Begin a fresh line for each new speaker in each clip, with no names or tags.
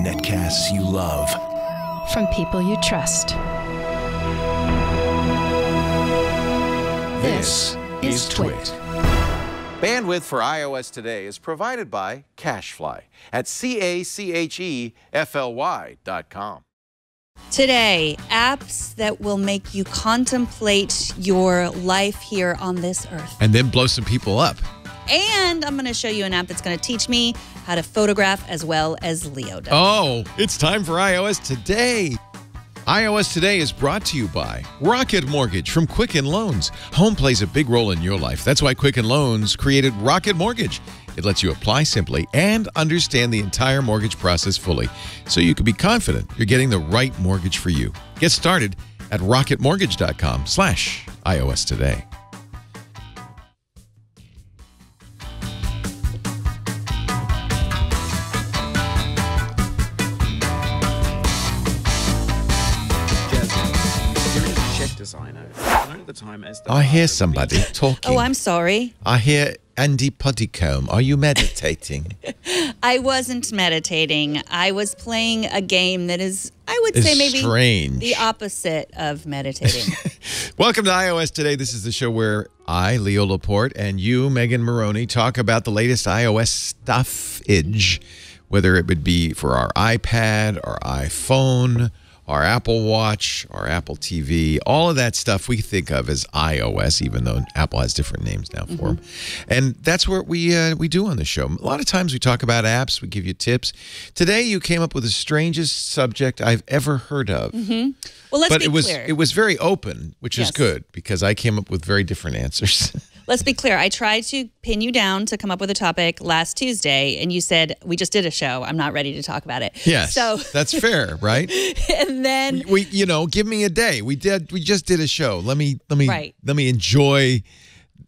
Netcasts you love.
From people you trust.
This is Twit.
Bandwidth for iOS today is provided by CacheFly at CACHEFLY.com.
Today, apps that will make you contemplate your life here on this earth.
And then blow some people up.
And I'm going to show you an app that's going to teach me how to photograph as well as Leo does.
Oh, it's time for iOS Today. iOS Today is brought to you by Rocket Mortgage from Quicken Loans. Home plays a big role in your life. That's why Quicken Loans created Rocket Mortgage. It lets you apply simply and understand the entire mortgage process fully, so you can be confident you're getting the right mortgage for you. Get started at rocketmortgage.com/iOS Today. I hear somebody talking.
Oh, I'm sorry.
I hear Andy Poddycombe. Are you meditating?
I wasn't meditating. I was playing a game that is, I would say, maybe
strange.
The opposite of meditating.
Welcome to iOS Today. This is the show where I, Leo Laporte, and you, Megan Morrone, talk about the latest iOS stuffage, whether it would be for our iPad, our iPhone, our Apple Watch, our Apple TV, all of that stuff we think of as iOS, even though Apple has different names now for them. And that's what we do on the show. A lot of times we talk about apps, we give you tips. Today you came up with the strangest subject I've ever heard of.
Well, let's be clear.
It was very open, which is good, because I came up with very different answers.
Let's be clear. I tried to pin you down to come up with a topic last Tuesday, and you said, we just did a show. I'm not ready to talk about it.
Yes,
so
that's fair, right?
And then
we give me a day. We just did a show. Let me enjoy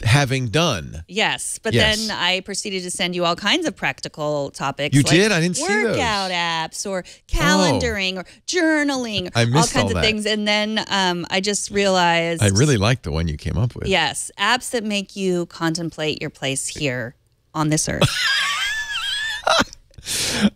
having done.
Yes, but then I proceeded to send you all kinds of practical topics.
You did? I didn't see those.
Workout apps or calendaring or journaling,
I missed
all kinds
all
of
that.
things. And then I just realized.
I really like the one you came up with.
Yes, apps that make you contemplate your place here on this earth.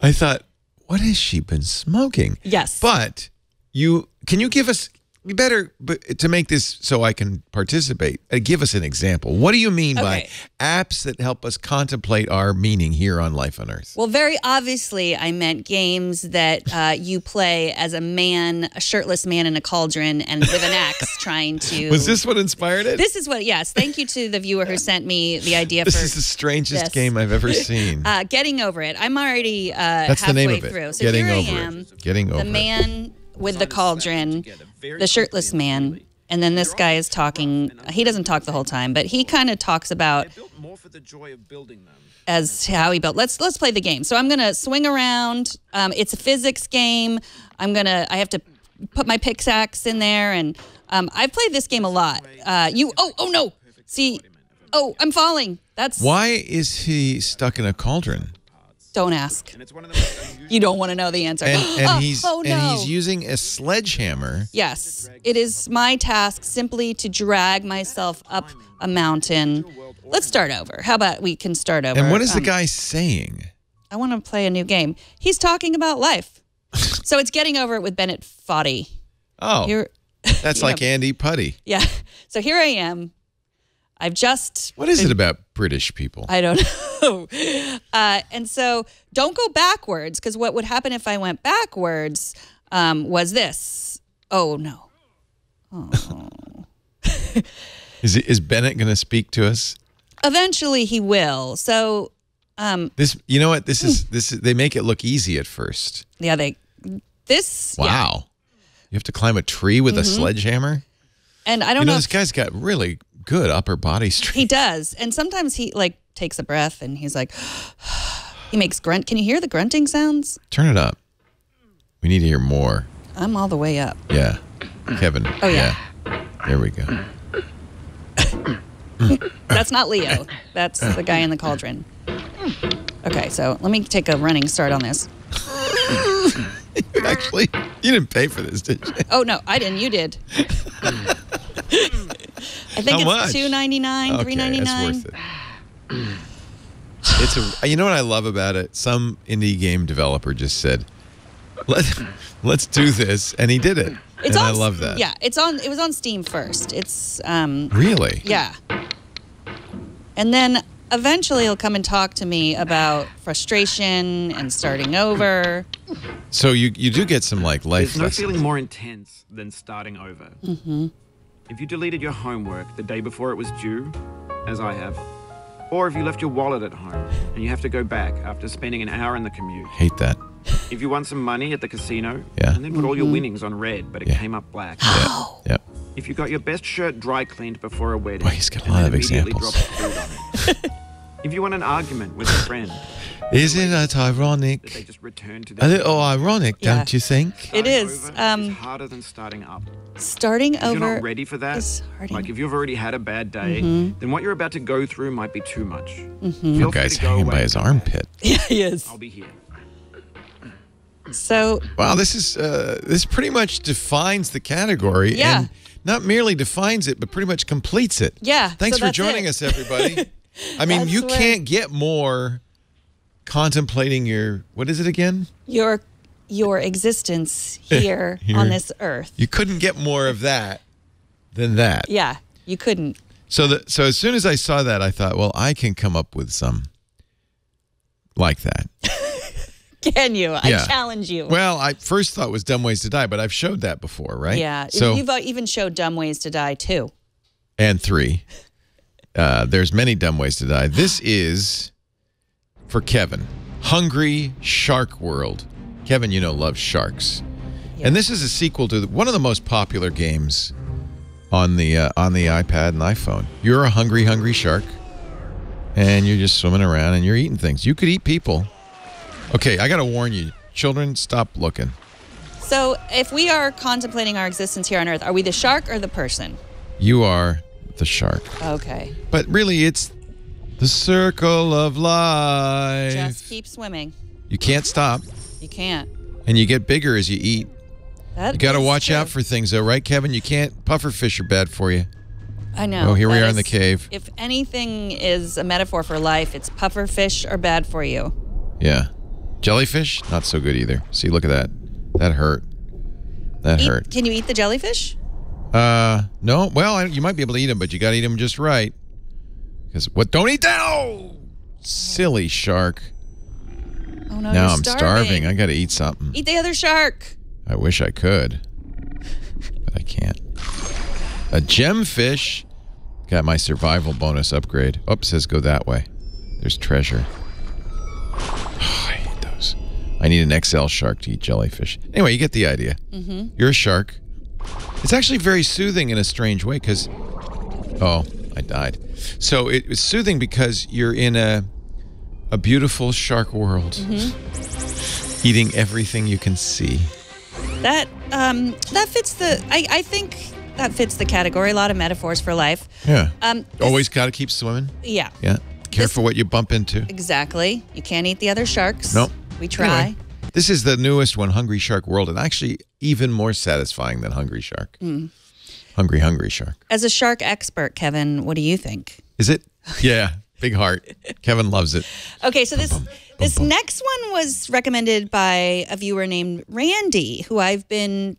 I thought, what has she been smoking?
Yes.
But can you give us, you better, to make this so I can participate, give us an example. What do you mean by apps that help us contemplate our meaning here on life on Earth?
Well, very obviously, I meant games that you play as a man, a shirtless man in a cauldron and with an axe trying to...
Was this what inspired it?
This is what, yes. Thank you to the viewer who sent me the idea for
this is the strangest game I've ever seen.
Getting Over It. I'm already
That's
halfway
the name of it.
through. So
Getting
here
Over
I am,
It. Getting Over
the man with the cauldron, the shirtless man, and then this guy is talking. He doesn't talk the whole time, but he kind of talks about as how he built. Let's play the game. So I'm gonna swing around. It's a physics game. I have to put my pickaxe in there, and I've played this game a lot. Oh no! See, I'm falling.
Why is he stuck in a cauldron?
Don't ask. You don't want to know the answer.
And he's using a sledgehammer.
Yes. It is my task simply to drag myself up a mountain. Let's start over. How about we can start over?
And what is the guy saying?
I want to play a new game. He's talking about life. So it's Getting Over It with Bennett Foddy.
Oh, that's like Andy Putty.
Yeah. So here I am.
What is it about British people?
I don't know. And so don't go backwards, because what would happen if I went backwards was this. Oh, no. Oh.
Is Bennett going to speak to us?
Eventually he will. So
this, you know what? This is they make it look easy at first.
Yeah,
Wow.
Yeah.
You have to climb a tree with a sledgehammer?
And I don't know.
This guy's got really good upper body strength.
He does. And sometimes he takes a breath and he's like, he makes grunt. Can you hear the grunting sounds?
Turn it up. We need to hear more.
I'm all the way up.
Yeah. Kevin.
Oh, yeah.
There we go.
That's not Leo. That's the guy in the cauldron. Okay, so let me take a running start on this.
Actually, you didn't pay for this, did you?
Oh, no, I didn't. You did. I think it's $2.99, $3.99.
That's worth it. You know what I love about it? Some indie game developer just said, let's do this, and he did it. I love that.
Yeah, it was on Steam first. It's
really?
Yeah. And then eventually he'll come and talk to me about frustration and starting over.
So you do get some like life
There's no
lessons.
feeling more intense than starting over.
Mm-hmm.
If you deleted your homework the day before it was due, as I have, or if you left your wallet at home and you have to go back after spending an hour in the commute.
Hate that.
If you won some money at the casino
Yeah.
and then put all your winnings on red, but it came up black.
Yeah. Yep.
If you got your best shirt dry cleaned before a wedding.
Boy, he's got a
and
lot
then
of
immediately
examples.
dropped food on it. If you won an argument with a friend.
Isn't that
That they
ironic?
just returned to
A
their
little ironic,
Yeah.
don't you think?
It is.
Starting over is harder than starting up.
Starting
If you're
over
not ready for that,
is hard.
like if you've already had a bad day,
Mm-hmm.
then what you're about to go through might be too much.
The
Feel free
guy's
to go
hanging by
away.
his armpit.
Yeah, he is.
I'll be here.
So
Wow, this pretty much defines the category.
Yeah.
And not merely defines it, but pretty much completes it.
Yeah,
Thanks
so
for
that's
joining
it.
us, everybody. I mean,
That's
you
where-
can't get more contemplating your, what is it again?
your existence here
Here.
on this earth.
You couldn't get more of that than that.
Yeah, you couldn't.
So as soon as I saw that, I thought, well, I can come up with some like that.
Can you? I
Yeah.
challenge you.
Well, I first thought it was Dumb Ways to Die, but I've showed that before, right?
Yeah.
So,
You've even showed Dumb Ways to Die, too.
and 3. There's many dumb ways to die. This is for Kevin. Hungry Shark World. Kevin, you know, loves sharks.
Yeah.
And this is a sequel to one of the most popular games on the iPad and iPhone. You're a hungry shark, and you're just swimming around and you're eating things. You could eat people. Okay, I got to warn you. Children, stop looking.
So if we are contemplating our existence here on Earth, are we the shark or the person?
You are the shark.
Okay.
But really, it's the circle of life.
Just keep swimming.
You can't stop,
You can't.
and you get bigger as you eat.
That
You got to
is
watch
true.
out for things, though, right, Kevin? You can't. Pufferfish are bad for you.
I know.
Oh, here we
That
are in the
is-
cave.
If anything is a metaphor for life, it's pufferfish are bad for you.
Yeah. Jellyfish, not so good either. See, look at that. That hurt. That hurt.
Can you eat the jellyfish?
No. Well, you might be able to eat them, but you got to eat them just right. Because what? Don't eat that! Oh, silly shark.
Oh no,
Now
you're
I'm starving. I got to eat something.
Eat the other shark.
I wish I could, but I can't. A gemfish. Got my survival bonus upgrade. Oops, says go that way. There's treasure. Oh, I hate those. I need an XL shark to eat jellyfish. Anyway, you get the idea. Mm-hmm. You're a shark. It's actually very soothing in a strange way because... Oh, I died. So it's soothing because you're in a beautiful shark world. Mm-hmm. Eating everything you can see.
That fits the. I think that fits the category. A lot of metaphors for life.
Yeah.
This-
Always got to keep swimming.
Yeah.
Yeah. Careful what you bump into.
Exactly. You can't eat the other sharks.
Nope.
We try.
Anyway, this is the newest one, Hungry Shark World, and actually even more satisfying than Hungry Shark. Hungry Shark.
As a shark expert, Kevin, what do you think?
Is it? Yeah. Big heart. Kevin loves it.
Okay, so this next one was recommended by a viewer named Randy, who I've been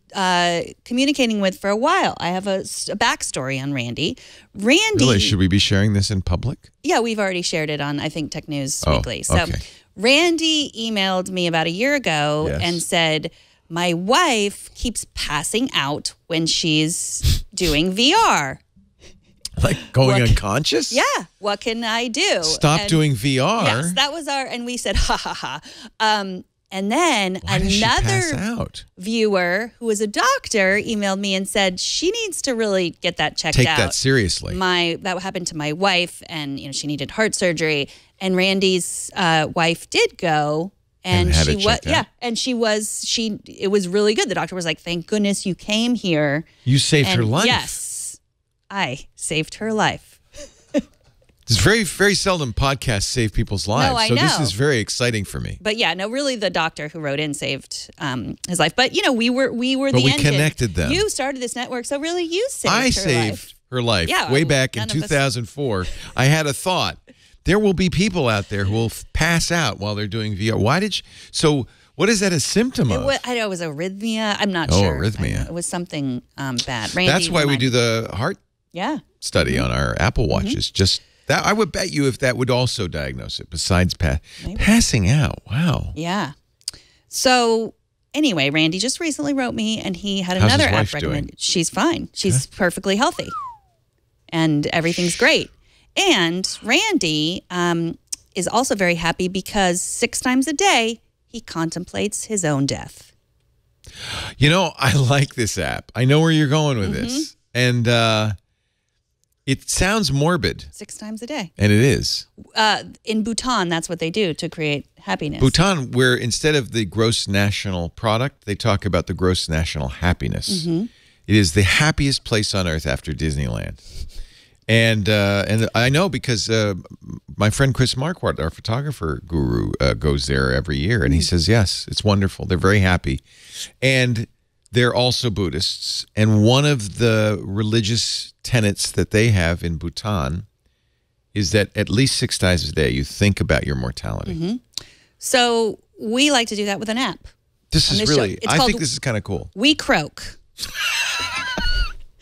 communicating with for a while. I have a backstory on Randy. Randy.
Really? Should we be sharing this in public?
Yeah, we've already shared it on, I think, Tech News
Oh,
Weekly. So
okay.
Randy emailed me about a year ago
Yes.
and said, my wife keeps passing out when she's doing VR.
Like going
What-
unconscious?
Yeah, what can I do?
Stop
And-
doing VR.
Yes, that was and we said, ha ha ha. And then
Why does she pass
another
out?
viewer who was a doctor emailed me and said she needs to really get that checked
Take
out.
that seriously.
That happened to my wife, and she needed heart surgery. And Randy's wife did go, and
had
she
it
was
checked out.
it was really good. The doctor was like, "Thank goodness you came here."
You saved her
And
life.
Yes, I saved her life.
It's very, very seldom podcasts save people's lives.
I
so this
know.
is very exciting for me.
But yeah, no, really, the doctor who wrote in saved his life. But we were
But
the
we
engine.
connected them.
You started this network, so really, you saved
I
her
saved
life.
her life
Yeah,
way back in
none of us-
2004. I had a thought there will be people out there who will pass out while they're doing VR. Why did you? So what is that a symptom of?
I know it was arrhythmia. I'm not
Oh,
sure.
arrhythmia.
It was something bad. Randy,
That's why we do the heart study on our Apple Watches. Just that, I would bet you if that would also diagnose it, besides passing out. Wow.
Yeah. So anyway, Randy just recently wrote me, and he had
How's
another
his wife
app
doing?
recommended. She's fine. She's perfectly healthy, and everything's great. And Randy is also very happy because 6 times a day he contemplates his own death.
You know, I like this app. I know where you're going with this, and it sounds morbid.
6 times a day.
And it is.
In Bhutan, that's what they do to create happiness.
Bhutan, where instead of the gross national product, they talk about the gross national happiness. It is the happiest place on earth after Disneyland. And I know because my friend Chris Marquardt, our photographer guru, goes there every year. And he says, yes, it's wonderful. They're very happy. And they're also Buddhists. And one of the religious tenets that they have in Bhutan is that at least 6 times a day you think about your mortality.
So we like to do that with an app.
This is really,
It's
I
called
think this is kind of cool.
WeCroak.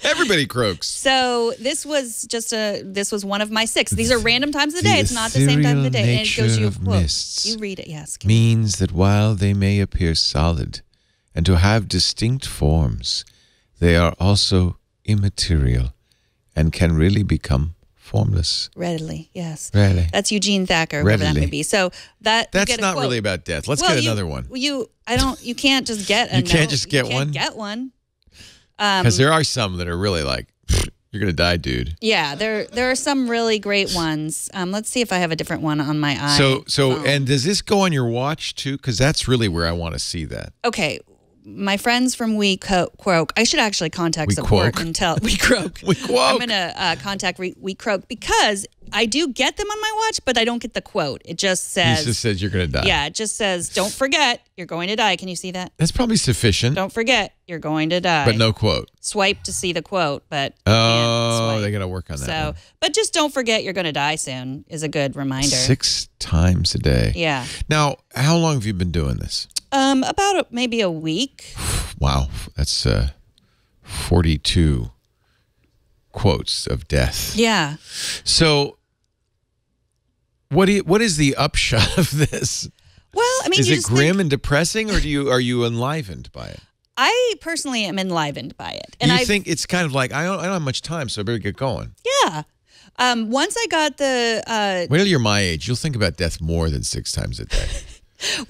Everybody croaks.
So this was one of my 6. These are random times of the day. It's not the same time of the day. And it gives you a quote. You read it, yes.
Means that while they may appear solid and to have distinct forms, they are also immaterial and can really become formless.
Readily, yes.
Really.
That's Eugene Thacker, whatever that may be. So that's
not really about death. Let's get another one.
You can't just get
You can't just get one?
You can't get one.
Because there are some that are really like, you're going to die, dude.
Yeah, there are some really great ones. Let's see if I have a different one on my eye.
And does this go on your watch too? Because that's really where I want to see that.
Okay. My friends from WeCroak, I should actually contact support and tell WeCroak. I'm going to contact WeCroak because I do get them on my watch, but I don't get the quote. It just says...
It just says you're going to die.
Yeah, it just says, don't forget, you're going to die. Can you see that?
That's probably sufficient.
Don't forget, you're going to die.
But no quote.
Swipe to see the quote, but
they got to work on that.
So, but just don't forget you're going to die soon is a good reminder. 6
times a day.
Yeah.
Now, how long have you been doing this?
About maybe a week.
Wow, that's 42 quotes of death.
Yeah.
So, what is the upshot of this?
Well, I mean,
is it grim and depressing, or are you enlivened by it?
I personally am enlivened by it, and
you think it's kind of like I don't have much time, so I better get going.
Yeah. Once I got the
wait till you're my age, you'll think about death more than 6 times a day.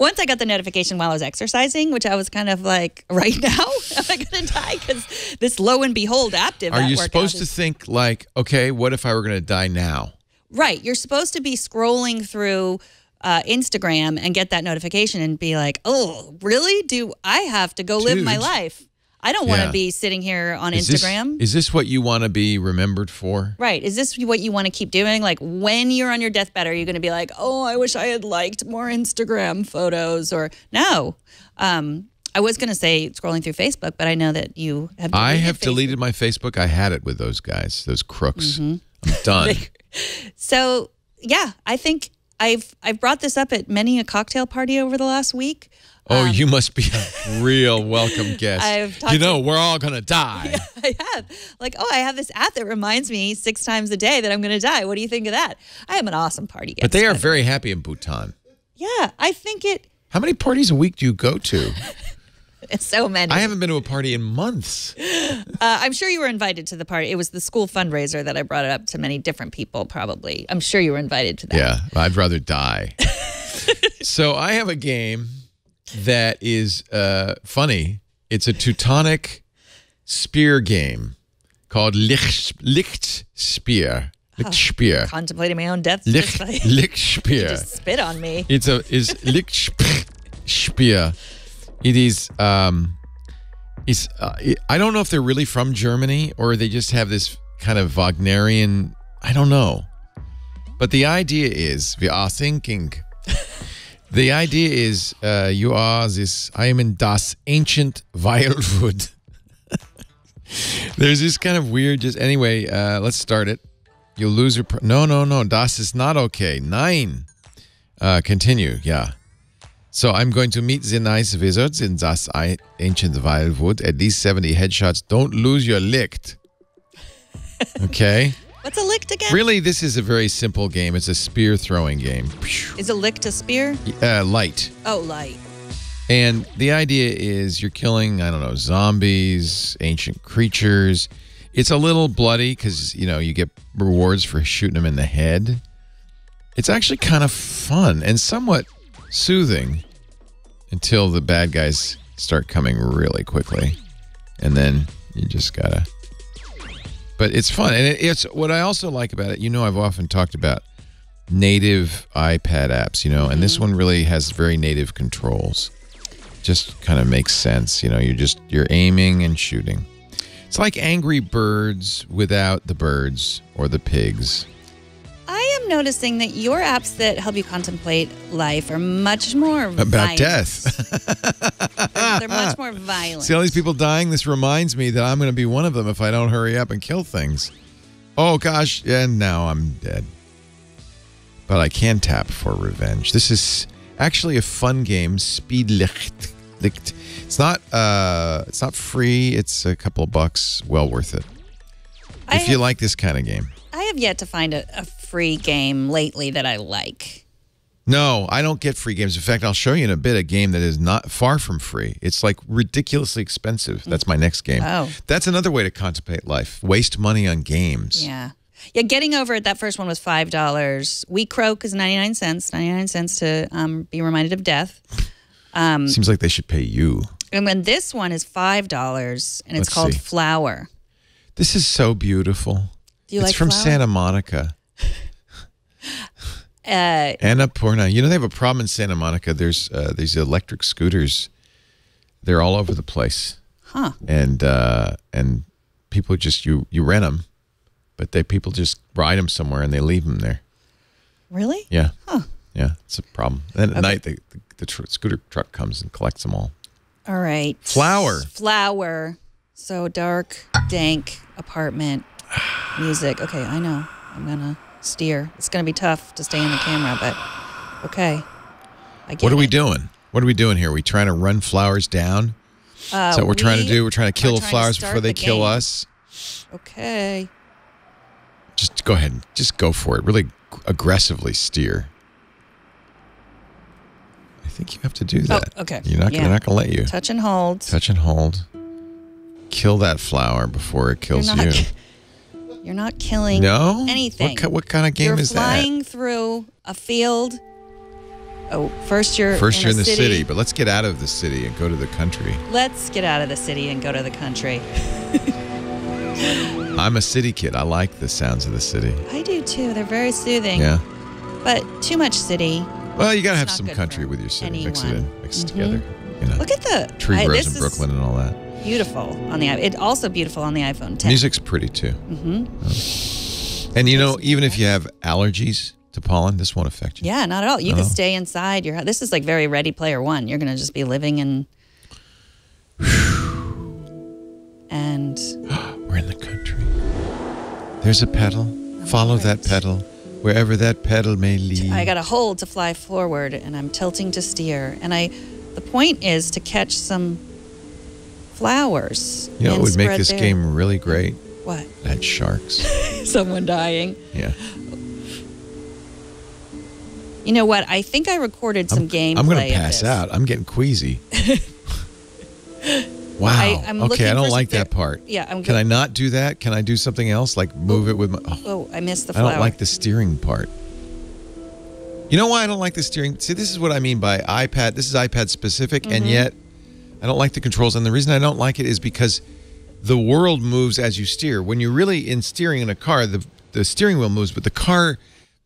Once I got the notification while I was exercising, which I was kind of like, right now, am I going to die? Because this lo and behold active.
Are you supposed to think like, okay, what if I were going to die now?
Right. You're supposed to be scrolling through Instagram and get that notification and be like, oh, really? Do I have to go live my life? I don't want to be sitting here on Instagram.
Is this what you want to be remembered for?
Right. Is this what you want to keep doing? Like when you're on your deathbed, are you going to be like, oh, I wish I had liked more Instagram photos? Or no. I was going to say scrolling through Facebook, but I know that you have deleted
I have
Facebook.
deleted my Facebook. I had it with those guys, those crooks. I'm done.
So, yeah, I think I've brought this up at many a cocktail party over the last week.
Oh, you must be a real welcome guest. We're all going to die.
Yeah, I have. Like, I have this app that reminds me 6 times a day that I'm going to die. What do you think of that? I am an awesome party guest.
But they are very happy in Bhutan.
Yeah, I think it...
How many parties a week do you go to?
So many.
I haven't been to a party in months.
I'm sure you were invited to the party. It was the school fundraiser that I brought it up to many different people, probably. I'm sure you were invited to that.
Yeah, I'd rather die. So I have a game that is funny. It's a Teutonic spear game called Lichtspeer. Lichtspeer.
Contemplating my own death.
Lichtspeer.
Just spit on me.
Is Lichtspeer. It is. I don't know if they're really from Germany or they just have this kind of Wagnerian. I don't know. But the idea is, we are thinking. The idea is, you are this. I am in das ancient wildwood. There's this kind of weird. Anyway, let's start it. You'll lose your... No. Das ist not okay. Nein. Continue. Yeah. So I'm going to meet the nice wizards in das ancient wildwood. At least 70 headshots. Don't lose your licht. Okay.
What's a licht again?
Really, this is a very simple game. It's a spear throwing game.
Is a licht a spear?
Light.
Oh, light.
And the idea is you're killing, I don't know, zombies, ancient creatures. It's a little bloody because, you get rewards for shooting them in the head. It's actually kind of fun and somewhat soothing until the bad guys start coming really quickly. And then you just gotta... But it's fun. And it's what I also like about it, I've often talked about native iPad apps, and this one really has very native controls. Just kind of makes sense. You're aiming and shooting. It's like Angry Birds without the birds or the pigs.
I am noticing that your apps that help you contemplate life are much more
about
violent.
Death.
They're much more violent.
See all these people dying? This reminds me that I'm going to be one of them if I don't hurry up and kill things. Oh, gosh. And now I'm dead. But I can tap for revenge. This is actually a fun game. Speedlicht. It's not free. It's a couple of bucks. Well worth it. If you like this kind of game.
I have yet to find a free game lately that I like.
No, I don't get free games. In fact, I'll show you in a bit a game that is not far from free. It's like ridiculously expensive. That's my next game.
Oh.
That's another way to contemplate life. Waste money on games.
Yeah. Yeah, getting over it, that first one was $5. WeCroak is 99 cents. 99 cents to be reminded of death.
Seems like they should pay you.
And then this one is $5, and it's called Flower.
This is so beautiful.
Do you like
from
Flower?
Santa Monica. Annapurna. They have a problem in Santa Monica. There's these electric scooters. They're all over the place.
Huh.
And people just, you rent them, but people just ride them somewhere and they leave them there.
Really?
Yeah.
Huh.
Yeah, it's a problem. Then at night, the scooter truck comes and collects them all.
All right.
Flower.
So dark, dank apartment, music. Okay, I know. I'm going to steer. It's going to be tough to stay in the camera, but okay. I get
What are we
it.
doing? What are we doing here? Are we trying to run flowers down? Is that what we're trying to do? We're trying to kill flowers before they kill us?
Okay.
Just go ahead. Just go for it. Really aggressively steer. I think you have to do that.
Oh, okay.
They're not going to let you.
Touch and hold.
Touch and hold. Kill that flower before it kills you.
You're not killing anything.
What kind of game is that?
You're flying through a field. Oh, first you're in
the city, but let's get out of the city and go to the country.
Let's get out of the city and go to the country.
I'm a city kid. I like the sounds of the city.
I do too. They're very soothing.
Yeah.
But too much city.
Well, you got to have some country with your city. Mix it in. Mix it together.
Look at the
tree grows in Brooklyn and all that.
Beautiful on the iPhone. It's also beautiful on the iPhone 10.
Music's pretty too. And even if you have allergies to pollen, this won't affect you.
Yeah, not at all. You can stay inside your house. This is like very Ready Player One. You're going to just be living in. And
we're in the country. There's a pedal. Follow that pedal, wherever that pedal may lead.
I got to hold to fly forward, and I'm tilting to steer. And the point is to catch some flowers.
You know what would make this game really great?
What?
Had sharks.
Someone dying.
Yeah.
You know what? I think I recorded some gameplay.
I'm going to pass out. I'm getting queasy. Wow. Okay, I don't like that part.
Yeah.
Can I not do that? Can I do something else? Like move it with my...
Oh, I missed the flower.
I don't like the steering part. You know why I don't like the steering? See, this is what I mean by iPad. This is iPad specific, and yet I don't like the controls. And the reason I don't like it is because the world moves as you steer. When you're really in steering in a car, the steering wheel moves, but the car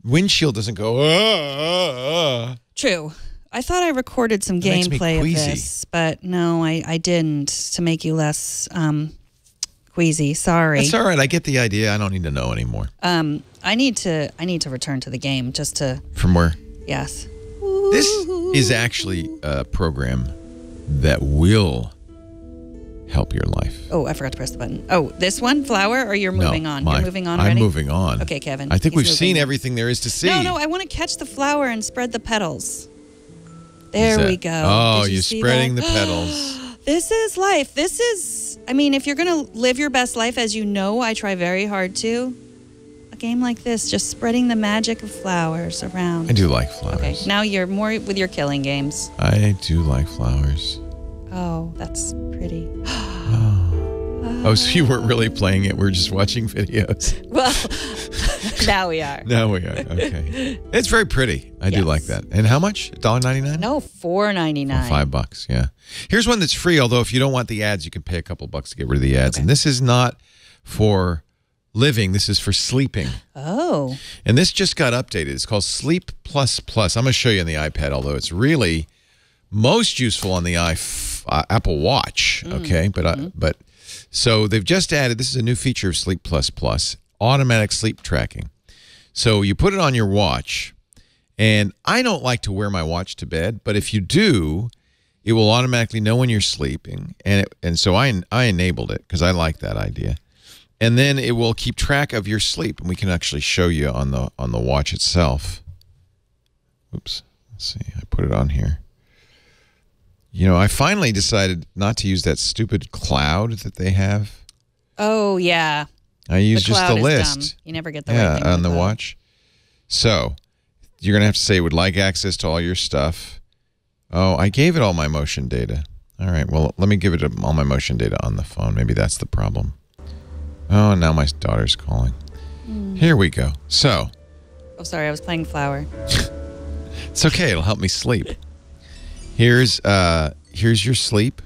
windshield doesn't go,
True. I thought I recorded some gameplay of this, but no, I didn't, to make you less queasy. Sorry.
That's all right. I get the idea. I don't need to know anymore.
I need to return to the game just to...
From where?
Yes.
This is actually a program that will help your life.
Oh, I forgot to press the button. Oh, this one, flower, or you're moving on? You're moving on
I'm
already?
moving on.
Okay, Kevin.
I think
he's
we've seen
moving on.
everything there is to see.
No, I want to catch the flower and spread the petals. There we go.
Oh,
Did you
you're
see
spreading
that?
the petals.
This is life. This is, I mean, if you're going to live your best life, as you know, I try very hard to, a game like this, just spreading the magic of flowers around.
I do like flowers.
Okay, now you're more with your killing games.
I do like flowers.
Oh, that's pretty.
Oh, so you weren't really playing it. We're just watching videos.
Well, now we are.
Now we are. Okay. It's very pretty. I do
Yes.
like that. And how much? $1.99?
No, $4.99.
$5, yeah. Here's one that's free, although if you don't want the ads, you can pay a couple bucks to get rid of the ads.
Okay.
And this is not for living. This is for sleeping.
Oh.
And this just got updated. It's called Sleep Plus Plus. I'm going to show you on the iPad, although it's really most useful on the Apple Watch. Okay, but so they've just added. This is a new feature of Sleep Plus Plus: automatic sleep tracking. So you put it on your watch, and I don't like to wear my watch to bed, but if you do, it will automatically know when you're sleeping, and so I enabled it because I like that idea. And then it will keep track of your sleep, and we can actually show you on the watch itself. Oops. Let's see. I put it on here. You know, I finally decided not to use that stupid cloud that they have.
Oh, yeah.
I use just the
cloud is
list.
dumb. You never get the right thing
on the
cloud.
watch. So you're going to have to say would like access to all your stuff. Oh, I gave it all my motion data. All right. Well, let me give it all my motion data on the phone. Maybe that's the problem. Oh, now my daughter's calling. Here we go. So.
Oh, sorry. I was playing flower.
It's okay. It'll help me sleep. Here's your sleep.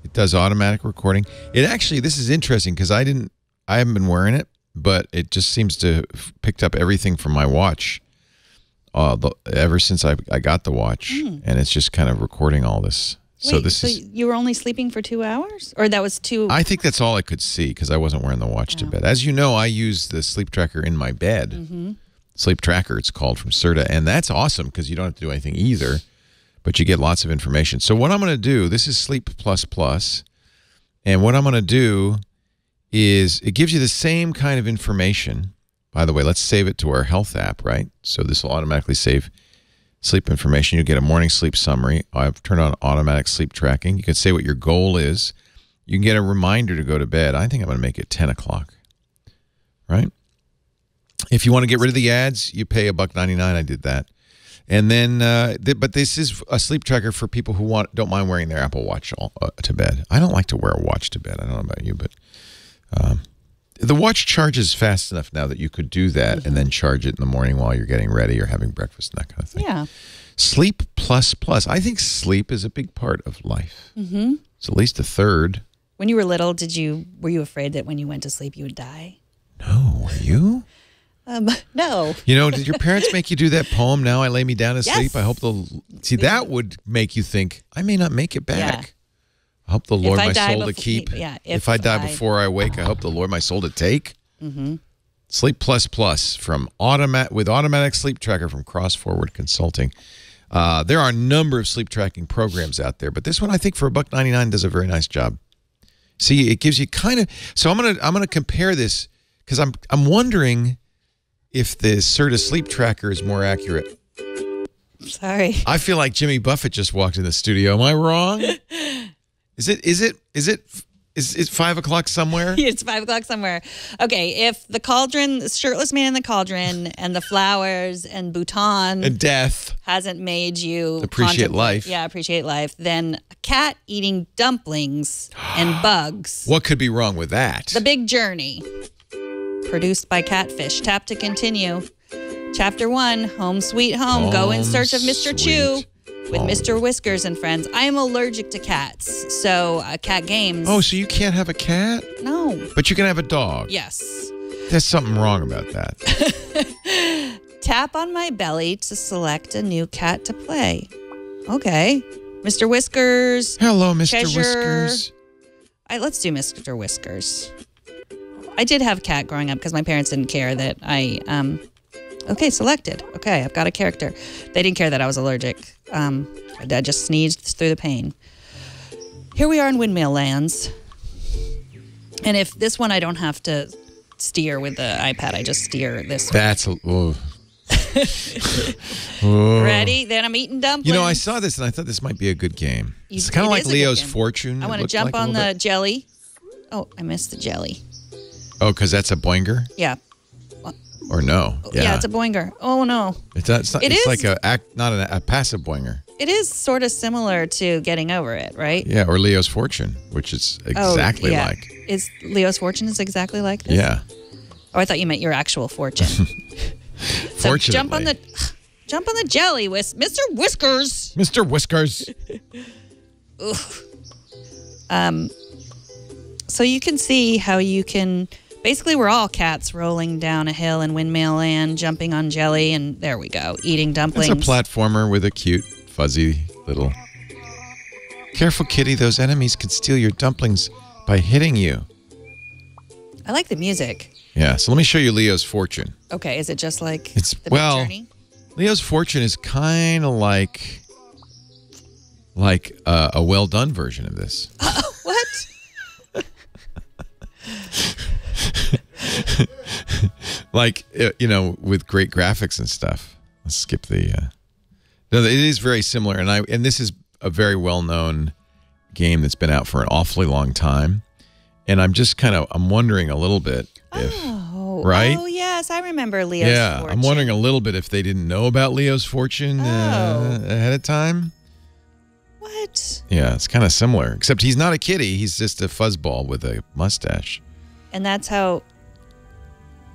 It does automatic recording. It actually, this is interesting because I haven't been wearing it, but it just seems to have picked up everything from my watch ever since I got the watch, and it's just kind of recording all this.
Wait, so you were only sleeping for 2 hours? Or that was 2?
I think that's all I could see because I wasn't wearing the watch to bed. As you know, I use the sleep tracker in my bed. Sleep tracker, it's called, from Serta, and that's awesome because you don't have to do anything either, but you get lots of information. So what I'm going to do, this is Sleep Plus Plus, and what I'm going to do is it gives you the same kind of information. By the way, let's save it to our health app, right? So this will automatically save sleep information. You get a morning sleep summary. I've turned on automatic sleep tracking. You can say what your goal is. You can get a reminder to go to bed. I think I'm going to make it 10 o'clock, right? If you want to get rid of the ads, you pay $1.99. I did that. And then, but this is a sleep tracker for people who don't mind wearing their Apple Watch to bed. I don't like to wear a watch to bed. I don't know about you, but the watch charges fast enough now that you could do that and then charge it in the morning while you're getting ready or having breakfast and that kind of thing.
Yeah.
Sleep Plus Plus. I think sleep is a big part of life. It's at least a third.
When you were little, were you afraid that when you went to sleep you would die?
No, were you?
No.
You know, did your parents make you do that poem, Now I Lay Me Down to Sleep? I hope they'll... See, that would make you think, I may not make it back.
Yeah.
I hope the Lord
I
my
die
soul to
befo-
keep.
yeah,
if I die before I wake, I hope the Lord my soul to take. Sleep Plus Plus with automatic sleep tracker from Cross Forward Consulting. There are a number of sleep tracking programs out there, but this one I think for $1.99 does a very nice job. See, it gives you kind of... So I'm gonna compare this because I'm wondering if the Serta sleep tracker is more accurate.
Sorry.
I feel like Jimmy Buffett just walked in the studio. Am I wrong? Is it 5 o'clock somewhere?
It's 5 o'clock somewhere. Okay, if the cauldron, the shirtless man in the cauldron, and the flowers and Bhutan
And death.
hasn't made you
Appreciate life.
Yeah, appreciate life. Then a cat eating dumplings and bugs.
What could be wrong with that?
The Big Journey. Produced by Catfish. Tap to continue. Chapter 1, Home Sweet Home. Go in search of Mr. Chew with Mr. Whiskers and friends. I am allergic to cats, so cat games.
Oh, so you can't have a cat?
No.
But you can have a dog?
Yes.
There's something wrong about that.
Tap on my belly to select a new cat to play. Okay. Mr. Whiskers.
Hello, Mr.
Treasure.
Whiskers.
Let's do Mr. Whiskers. I did have a cat growing up because my parents didn't care that I... Okay, selected. Okay, I've got a character. They didn't care that I was allergic. I just sneezed through the pain. Here we are in Windmill Lands. And if this one, I don't have to steer with the iPad. I just steer this
That's
way. Ready? Then I'm eating dumplings.
You know, I saw this and I thought this might be a good game. It's kind of like Leo's Fortune.
I want to jump on the jelly. Oh, I missed the jelly.
Oh, because that's a boinger?
Yeah.
Or no?
Yeah, it's a boinger. Oh, no.
It's like not a passive boinger.
It is sort of similar to Getting Over It, right?
Yeah, or Leo's Fortune, which is exactly like.
Is Leo's Fortune is exactly like this?
Yeah.
Oh, I thought you meant your actual fortune. So jump on the jelly with Mr. Whiskers.
Mr. Whiskers.
So you can see how you can. Basically, we're all cats rolling down a hill in Windmill Land, jumping on jelly, and there we go, eating dumplings.
It's a platformer with a cute, fuzzy little. Careful, kitty. Those enemies can steal your dumplings by hitting you.
I like the music.
Yeah, so let me show you Leo's Fortune.
Okay, is it just like
It's
the Big Journey?
Leo's Fortune is kind of like a well-done version of this.
What?
Like, you know, with great graphics and stuff. Let's skip the... No, it is very similar, and this is a very well-known game that's been out for an awfully long time. And I'm just I'm wondering a little bit if... Right?
Oh, yes, I remember Leo's Fortune.
I'm wondering a little bit if they didn't know about Leo's Fortune ahead of time.
What?
Yeah, it's kind of similar, except he's not a kitty. He's just a fuzzball with a mustache.
And that's how...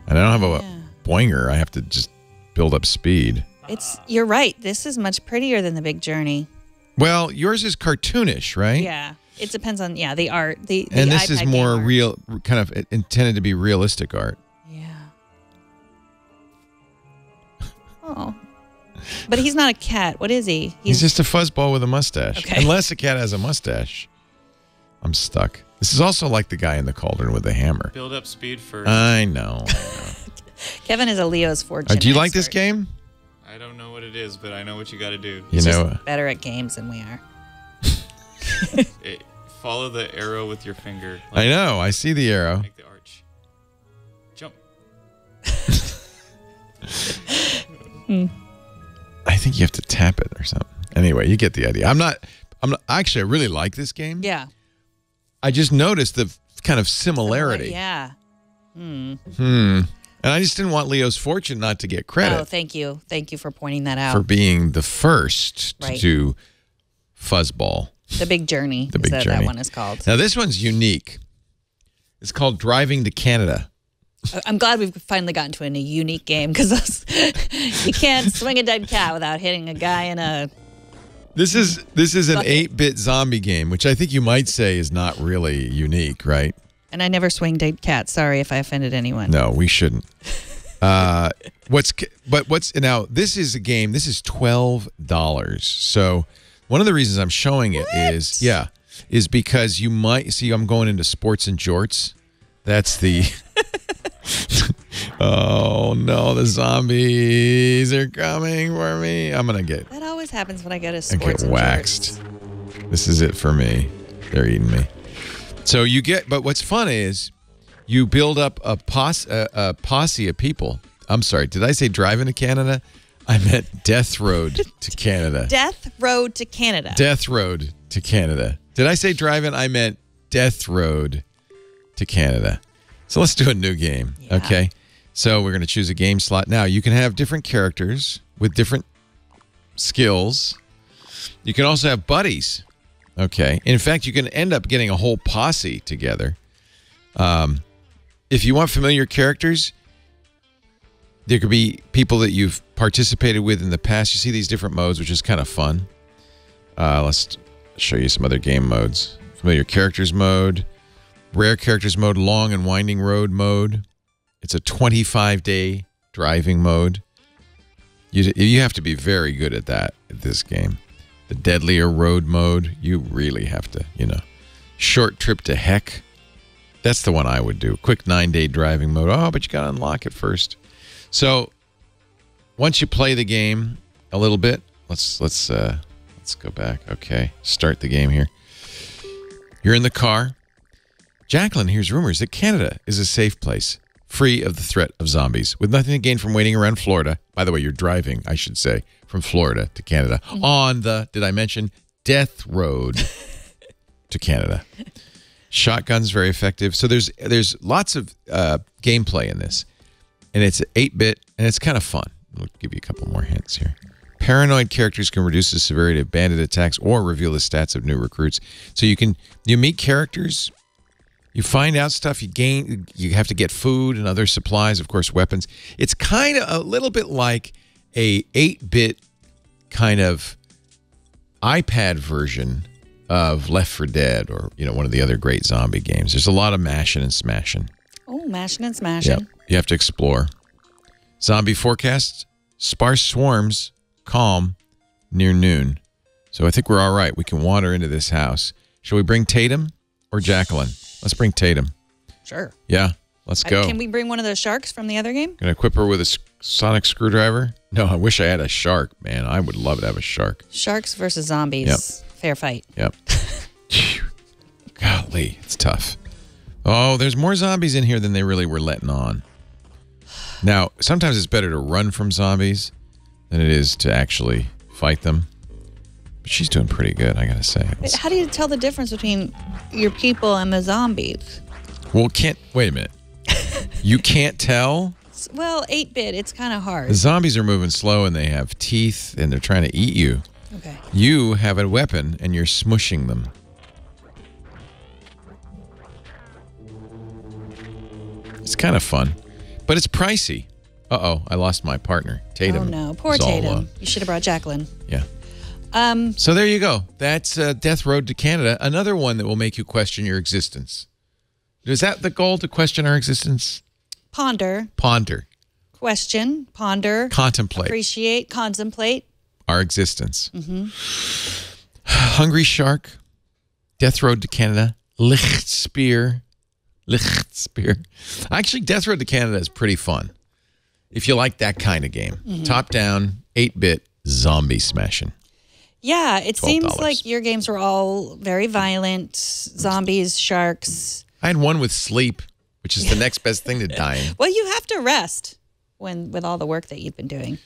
And I don't have a boinger. I have to just build up speed.
You're right. This is much prettier than the Big Journey.
Well, yours is cartoonish, right?
Yeah. It depends on, the art.
And this is more real, kind of intended to be realistic art.
Yeah. Oh. But he's not a cat. What is he?
He's just a fuzzball with a mustache.
Okay.
Unless a cat has a mustache. I'm stuck. This is also like the guy in the cauldron with the hammer.
Build up speed first.
I know.
Kevin is a Leo's Fortune
Do you like this game?
I don't know what it is, but I know what you got to do.
You know,
better at games than we are.
Follow the arrow with your finger.
I know. I see the arrow.
Make the arch. Jump.
I think you have to tap it or something. Anyway, you get the idea. I'm not actually, I really like this game.
Yeah.
I just noticed the kind of similarity.
Yeah.
And I just didn't want Leo's Fortune not to get credit.
Oh, thank you. Thank you for pointing that out.
For being the first to do Fuzzball.
The Big Journey.
The Big Journey.
That one is called.
Now, this one's unique. It's called Driving to Canada.
I'm glad we've finally gotten to a unique game because you can't swing a dead cat without hitting a guy in a...
This is an 8-bit zombie game, which I think you might say is not really unique, right?
And I never swing dead cats. Sorry if I offended anyone.
No, we shouldn't. Now this is a game. This is $12. So one of the reasons I'm showing it is because you might see I'm going into sports and jorts. That's the. Oh no, the zombies are coming for me. I'm gonna get.
That always happens when I go to sports.
I get waxed. This is it for me. They're eating me. So you get, but what's fun is you build up a posse of people. I'm sorry, did I say driving to Canada? I meant Death Road to Canada.
Death Road to Canada.
Death Road to Canada. Did I say driving? I meant Death Road to Canada. So let's do a new game, okay? So we're going to choose a game slot. Now, you can have different characters with different skills. You can also have buddies. Okay. In fact, you can end up getting a whole posse together. If you want familiar characters, there could be people that you've participated with in the past. You see these different modes, which is kind of fun. Let's show you some other game modes. Familiar characters mode, rare characters mode, long and winding road mode. It's a 25-day driving mode. You have to be very good at that at this game. The deadlier road mode, you really have to, Short trip to heck. That's the one I would do. Quick 9-day driving mode. Oh, but you got to unlock it first. So once you play the game a little bit, let's go back. Okay, start the game here. You're in the car. Jacqueline hears rumors that Canada is a safe place, free of the threat of zombies, with nothing to gain from waiting around Florida. By the way, you're driving, I should say, from Florida to Canada on the, did I mention, death road to Canada. Shotgun's very effective. So there's lots of gameplay in this, and it's 8-bit, and it's kind of fun. I'll give you a couple more hints here. Paranoid characters can reduce the severity of bandit attacks or reveal the stats of new recruits. So you meet characters, you find out stuff, you have to get food and other supplies, of course, weapons. It's kind of a little bit like a 8-bit kind of iPad version of Left 4 Dead or, one of the other great zombie games. There's a lot of mashing and smashing.
Oh, mashing and smashing.
Yep. You have to explore. Zombie forecast, sparse swarms, calm, near noon. So I think we're all right. We can wander into this house. Shall we bring Tatum or Jacqueline? Let's bring Tatum.
Sure.
Yeah, let's go.
Can we bring one of those sharks from the other game?
Gonna equip her with a sonic screwdriver? No, I wish I had a shark, man. I would love to have a shark.
Sharks versus zombies.
Yep.
Fair fight.
Yep. Golly, it's tough. Oh, there's more zombies in here than they really were letting on. Now, sometimes it's better to run from zombies than it is to actually fight them. But she's doing pretty good, I gotta say.
How do you tell the difference between your people and the zombies?
Well, wait a minute. You can't tell?
Well, 8-bit, it's kind of hard.
The zombies are moving slow and they have teeth and they're trying to eat you.
Okay.
You have a weapon and you're smushing them. It's kind of fun, but it's pricey. Uh-oh, I lost my partner, Tatum.
Oh, no. Poor Tatum. You should have brought Jacqueline.
Yeah. So there you go. That's Death Road to Canada. Another one that will make you question your existence. Is that the goal, to question our existence?
Ponder.
Ponder.
Question. Ponder.
Contemplate.
Appreciate. Contemplate.
Our existence. Hungry Shark. Death Road to Canada. Lichtspeer. Actually, Death Road to Canada is pretty fun. If you like that kind of game. Top-down, 8-bit, zombie smashing.
Yeah, it seems
$12.
like your games were all very violent. Zombies, sharks.
I had one with sleep, which is the next best thing to dying.
Well, you have to rest with all the work that you've been doing.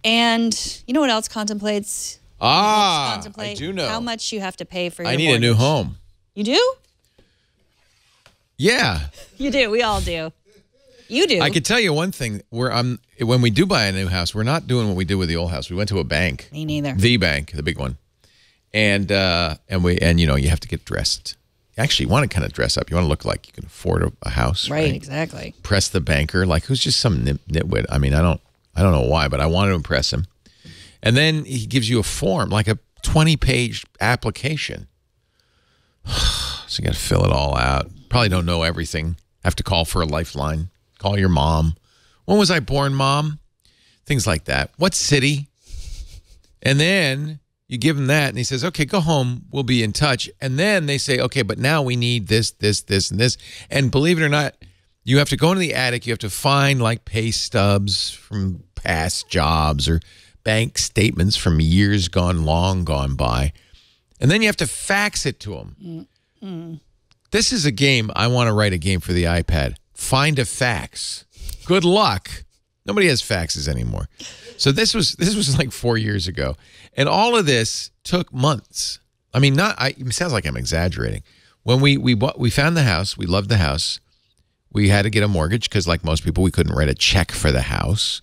And you know what else contemplates?
I do know.
How much you have to pay for your
I need a new home.
You do?
Yeah.
You do. We all do. You do.
I can tell you one thing. When we do buy a new house, we're not doing what we did with the old house. We went to a bank.
Me neither.
The bank, the big one. And you have to get dressed. Actually, you want to kind of dress up. You want to look like you can afford a house.
Right, exactly.
Impress the banker, like who's just some nitwit. I mean, I don't know why, but I wanted to impress him. And then he gives you a form, like a 20-page application. So you got to fill it all out. Probably don't know everything. Have to call for a lifeline. Call your mom. When was I born, Mom? Things like that. What city? And then you give him that, and he says, okay, go home. We'll be in touch. And then they say, okay, but now we need this, this, this, and this. And believe it or not, you have to go into the attic. You have to find, like, pay stubs from past jobs or bank statements from years long gone by. And then you have to fax it to them. This is a game. I want to write a game for the iPad. Find a fax. Good luck. Nobody has faxes anymore. So this was like 4 years ago. And all of this took months. I mean, it sounds like I'm exaggerating. When we found the house, we loved the house. We had to get a mortgage because, like most people, we couldn't write a check for the house.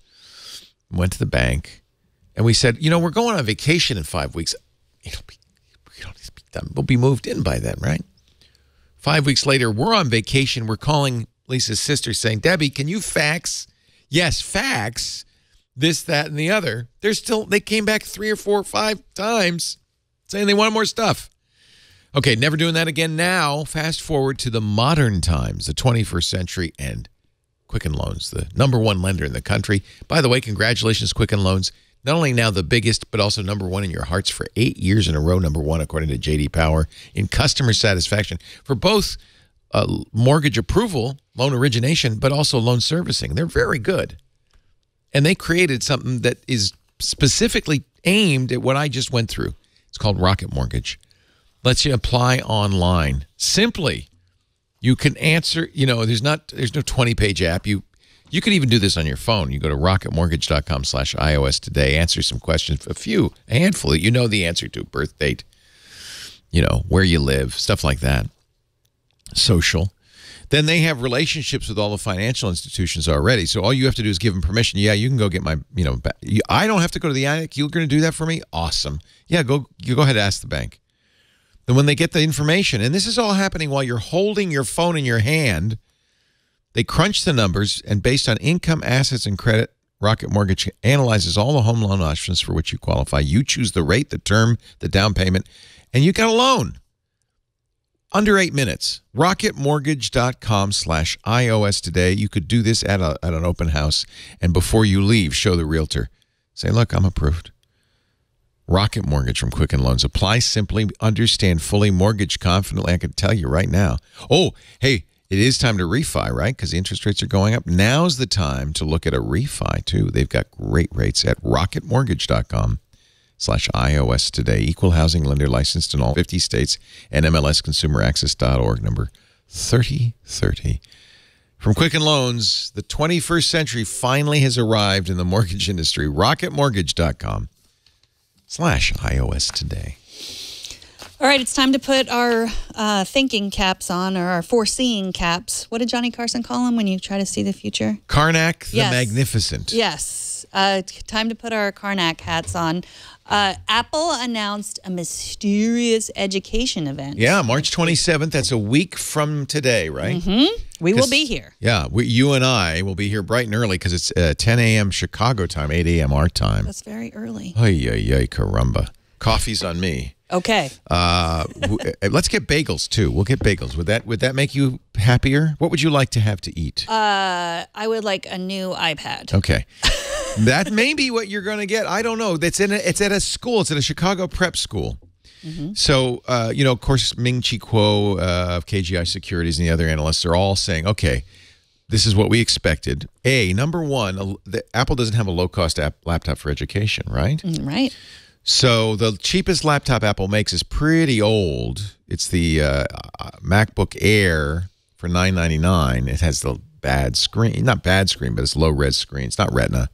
Went to the bank, and we said, we're going on vacation in 5 weeks. It'll be done. We'll be moved in by then, right? 5 weeks later, we're on vacation. We're calling Lisa's sister saying, Debbie, can you fax? Yes, fax. This, that, and the other. They came back 3 or 4 or 5 times saying they wanted more stuff. Okay, never doing that again. Now, fast forward to the modern times, the 21st century, and Quicken Loans, the #1 lender in the country. By the way, congratulations, Quicken Loans. Not only now the biggest, but also #1 in your hearts for 8 years in a row, #1 according to J.D. Power in customer satisfaction for both mortgage approval, loan origination, but also loan servicing. They're very good. And they created something that is specifically aimed at what I just went through. It's called Rocket Mortgage. Lets you apply online. Simply You can answer, there's no 20-page app. You could even do this on your phone. You go to rocketmortgage.com/iOS today, answer some questions, a handful that you know the answer to, birth date, where you live, stuff like that. Social. Then they have relationships with all the financial institutions already. So all you have to do is give them permission. Yeah, you can go get my, I don't have to go to the attic. You're going to do that for me? Awesome. Yeah, go ahead and ask the bank. Then when they get the information, and this is all happening while you're holding your phone in your hand, they crunch the numbers, and based on income, assets, and credit, Rocket Mortgage analyzes all the home loan options for which you qualify. You choose the rate, the term, the down payment, and you get a loan. Under 8 minutes. Rocketmortgage.com/iOS today. You could do this at an open house, and before you leave, show the realtor. Say, look, I'm approved. Rocket Mortgage from Quicken Loans. Apply simply, understand fully, mortgage confidently. I can tell you right now. Oh, hey, it is time to refi, right? Because the interest rates are going up. Now's the time to look at a refi, too. They've got great rates at rocketmortgage.com/iOS today. Equal housing lender licensed in all 50 states and MLSconsumeraccess.org, number 3030. From Quicken Loans, the 21st century finally has arrived in the mortgage industry. rocketmortgage.com/iOS today.
All right, it's time to put our thinking caps on, or our foreseeing caps. What did Johnny Carson call them when you try to see the future?
Karnak the Magnificent.
Yes. Time to put our Karnak hats on. Apple announced a mysterious education event.
Yeah, March 27th. That's a week from today, right?
Mm-hmm. We will be here.
Yeah, you and I will be here bright and early because it's 10 a.m. Chicago time, 8 a.m. our time.
That's very early.
Ay, ay, ay, caramba. Coffee's on me.
Okay.
Let's get bagels, too. We'll get bagels. Would that make you happier? What would you like to have to eat?
I would like a new iPad.
Okay. That may be what you're going to get. I don't know. It's at a school. It's at a Chicago prep school. Mm-hmm. So, of course, Ming-Chi Kuo of KGI Securities and the other analysts are all saying, okay, this is what we expected. Number one, Apple doesn't have a low-cost laptop for education, right?
Right.
So the cheapest laptop Apple makes is pretty old. It's the MacBook Air for $999. It has the bad screen. Not bad screen, but it's low-res screen. It's not Retina.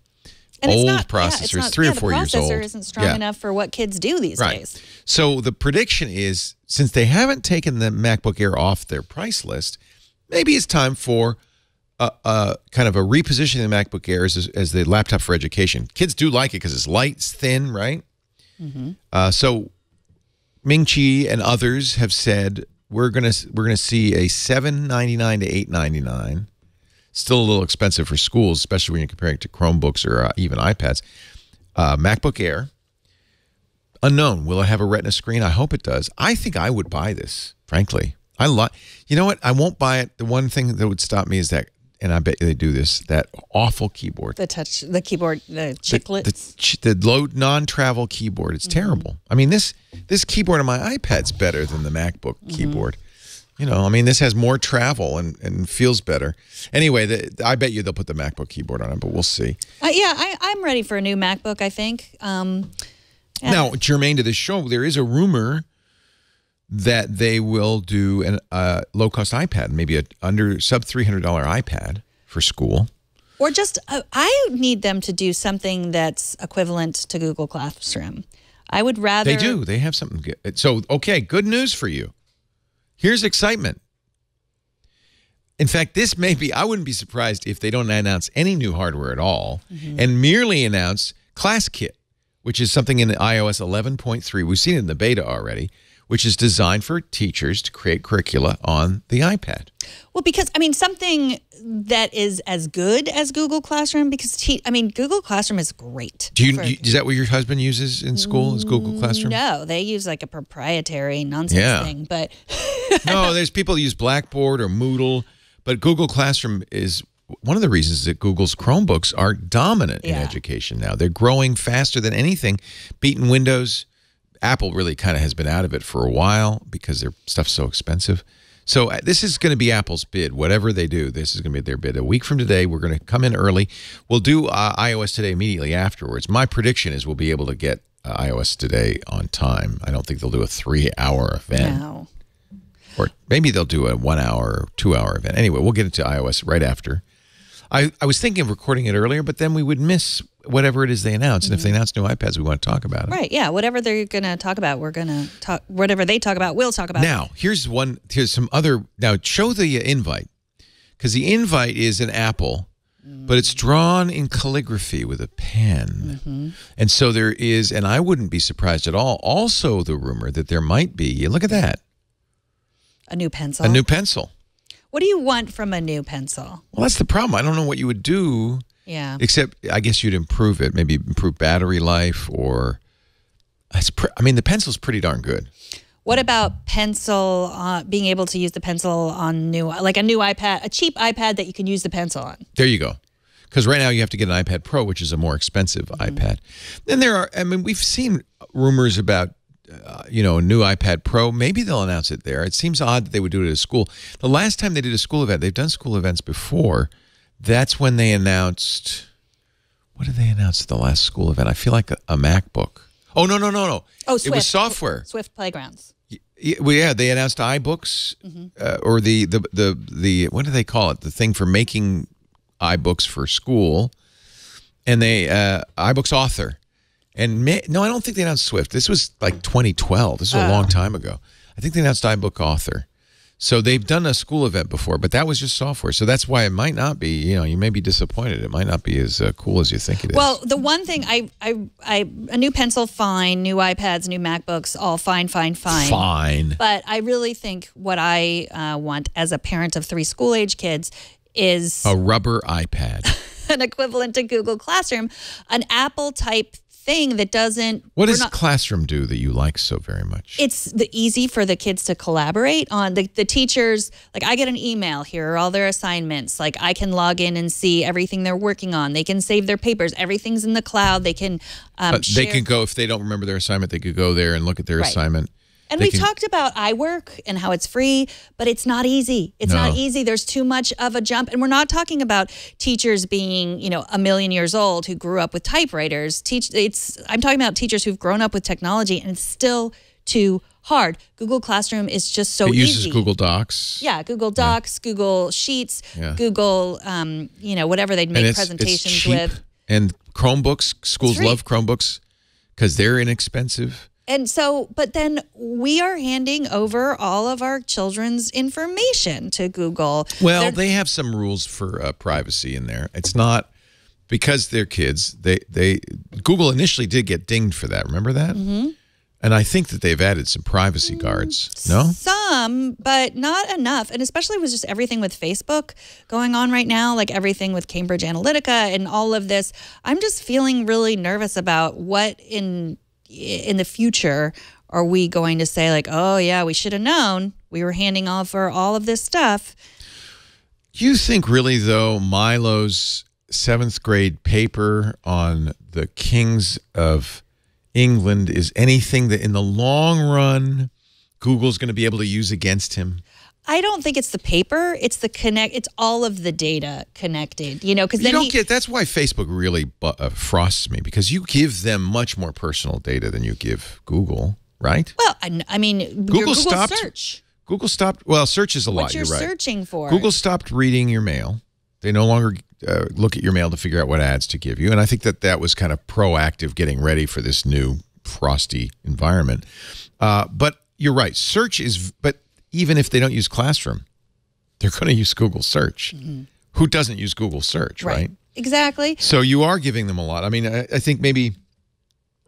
And
old
it's not,
processor.
Yeah,
it's 3 or 4 years old.
The processor isn't strong enough for what kids do these days.
So the prediction is, since they haven't taken the MacBook Air off their price list, maybe it's time for kind of a repositioning of the MacBook Air as the laptop for education. Kids do like it because it's light, it's thin, right? Mm-hmm. So Ming-Chi and others have said we're gonna see a $799 to $899. Still a little expensive for schools, especially when you're comparing it to Chromebooks or even iPads. MacBook Air. Unknown. Will it have a Retina screen? I hope it does. I think I would buy this, frankly. You know what? I won't buy it. The one thing that would stop me is that, and I bet they do this, that awful keyboard.
The keyboard, the chiclets.
The low non-travel keyboard. It's terrible. I mean, this keyboard on my iPad's better than the MacBook keyboard. This has more travel and feels better. Anyway, I bet you they'll put the MacBook keyboard on it, but we'll see.
I'm ready for a new MacBook, I think.
Now, germane to this show, there is a rumor that they will do a low-cost iPad, maybe a sub-$300 iPad for school.
Or just, I need them to do something that's equivalent to Google Classroom. I would rather...
They do. They have something good. So, okay, good news for you. Here's excitement. In fact, this may be, I wouldn't be surprised if they don't announce any new hardware at all and merely announce ClassKit, which is something in iOS 11.3. We've seen it in the beta already, which is designed for teachers to create curricula on the iPad.
Well, because, something that is as good as Google Classroom, because, Google Classroom is great.
Is that what your husband uses in school, is Google Classroom?
No, they use like a proprietary nonsense thing, but...
No, there's people who use Blackboard or Moodle, but Google Classroom is one of the reasons that Google's Chromebooks are dominant in education now. They're growing faster than anything, beating Windows. Apple really kind of has been out of it for a while because their stuff's so expensive. So this is going to be Apple's bid. Whatever they do, this is going to be their bid. A week from today, we're going to come in early. We'll do iOS Today immediately afterwards. My prediction is we'll be able to get iOS Today on time. I don't think they'll do a 3-hour event.
No.
Or Maybe they'll do a 1 hour or 2 hour event. Anyway, we'll get into iOS right after. I was thinking of recording it earlier, but then we would miss whatever it is they announce. And if they announce new iPads, we want to talk about it.
Right, yeah. Whatever they're going to talk about, we're going to talk. Whatever they talk about, we'll talk about.
Now, here's some other. Now, show the invite. Because the invite is an apple, but it's drawn in calligraphy with a pen. And so there is, and I wouldn't be surprised at all, also the rumor that there might be, look at that.
A new pencil.
A new pencil.
What do you want from a new pencil?
Well, that's the problem. I don't know what you would do.
Yeah.
Except, I guess you'd improve it. Maybe improve battery life or... I mean, the pencil's pretty darn good.
What about pencil, being able to use the pencil on like a new iPad, a cheap iPad that you can use the pencil on?
There you go. Because right now you have to get an iPad Pro, which is a more expensive iPad. Then there are, I mean, we've seen rumors about, a new iPad Pro. Maybe they'll announce it there. It seems odd that they would do it at a school. The last time they did a school event, they've done school events before. That's when they announced, what did they announce at the last school event? I feel like a MacBook. Oh, no.
Oh, Swift.
It was software.
Swift Playgrounds.
Yeah, they announced iBooks or the what do they call it? The thing for making iBooks for school, and they iBooks Author. And no, I don't think they announced Swift. This was like 2012. This is a long time ago. I think they announced iBook Author. So they've done a school event before, but that was just software. So that's why it might not be, you may be disappointed. It might not be as cool as you think it is.
Well, the one thing, a new pencil, fine. New iPads, new MacBooks, all fine.
Fine.
But I really think what I want as a parent of 3 school-age kids is...
a rubber iPad.
An equivalent to Google Classroom, an Apple-type thing that doesn't...
What does Classroom do that you like so very much?
It's easy for the kids to collaborate on. The teachers, like I get an email, here are all their assignments. Like I can log in and see everything they're working on. They can save their papers. Everything's in the cloud. They can
they can go, if they don't remember their assignment, they could go there and look at their assignment.
And we've talked about iWork and how it's free, but it's not easy. It's not easy. There's too much of a jump. And we're not talking about teachers being, a million years old who grew up with typewriters. I'm talking about teachers who've grown up with technology, and it's still too hard. Google Classroom is just so easy.
It uses Google Docs.
Yeah, Google Docs, Google Sheets, Google, whatever they'd make presentations
it's cheap.
with.
And Chromebooks, schools love Chromebooks because they're inexpensive.
And so, but then we are handing over all of our children's information to Google.
Well, they have some rules for privacy in there. It's not because they're kids. Google initially did get dinged for that. Remember that? And I think that they've added some privacy guards. No?
Some, but not enough. And especially with just everything with Facebook going on right now, like everything with Cambridge Analytica and all of this. I'm just feeling really nervous about what in the future are we going to say, like, oh yeah, we should have known, we were handing over all of this stuff.
You think really, though, Milo's 7th grade paper on the kings of England is anything that in the long run Google's going to be able to use against him?
I don't think it's the paper. It's it's all of the data connected, because then
that's why Facebook really frosts me, because you give them much more personal data than you give Google, right?
Well, I mean, Google search.
Google stopped. Well, search is a lot.
What you're searching for.
Google stopped reading your mail. They no longer look at your mail to figure out what ads to give you. And I think that was kind of proactive, getting ready for this new frosty environment. But you're right. Search is, but even if they don't use Classroom, they're going to use Google Search. Who doesn't use Google Search, right?
Exactly.
So you are giving them a lot. I mean, I think maybe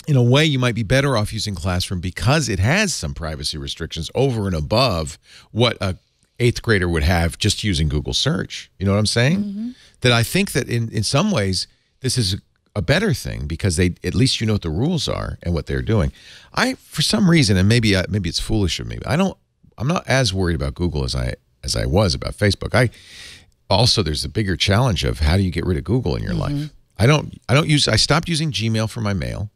in a way you might be better off using Classroom because it has some privacy restrictions over and above what a 8th grader would have just using Google Search. You know what I'm saying? That I think that in some ways this is a better thing because at least you know what the rules are and what they're doing. For some reason, and maybe it's foolish of me, but I'm not as worried about Google as I was about Facebook. Also, there's the bigger challenge of how do you get rid of Google in your life? I stopped using Gmail for my mail.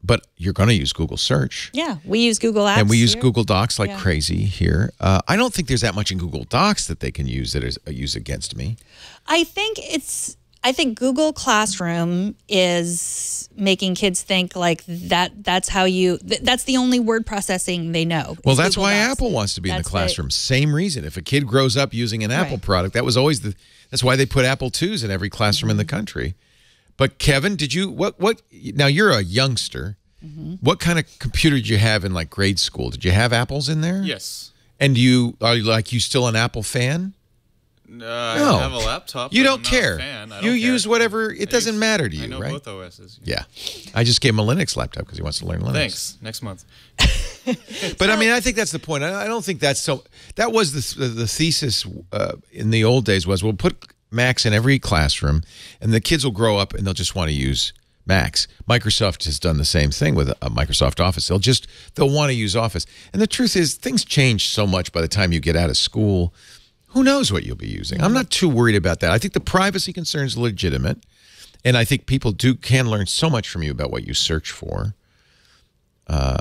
But you're going to use Google Search.
Yeah, we use Google Apps.
And we use Google Docs like crazy here. I don't think there's that much in Google Docs that they can use that is used against me.
I think it's I think Google Classroom is making kids think like that's how you, that's the only word processing they know.
Well, that's
Google
why
Docs.
Apple wants to be in the classroom. Same reason. If a kid grows up using an Apple product, that was always that's why they put Apple IIs in every classroom in the country. But Kevin, did you, now you're a youngster. What kind of computer did you have in like grade school? Did you have Apples in there?
Yes.
And are you still an Apple fan?
I
No.
have a laptop.
You
but
don't
I'm not
care.
a fan. I
You
don't
use
care.
whatever, it doesn't matter to you,
I know
right?
both OSs.
Yeah. I just gave him a Linux laptop because he wants to learn Linux.
Thanks. Next month.
But I mean, I think that's the point. I don't think that's so. That was the thesis in the old days was we'll put Macs in every classroom, and the kids will grow up and they'll just want to use Macs. Microsoft has done the same thing with Microsoft Office. They'll want to use Office. And the truth is, things change so much by the time you get out of school. Who knows what you'll be using? I'm not too worried about that. I think the privacy concern is legitimate, and I think people can learn so much from you about what you search for.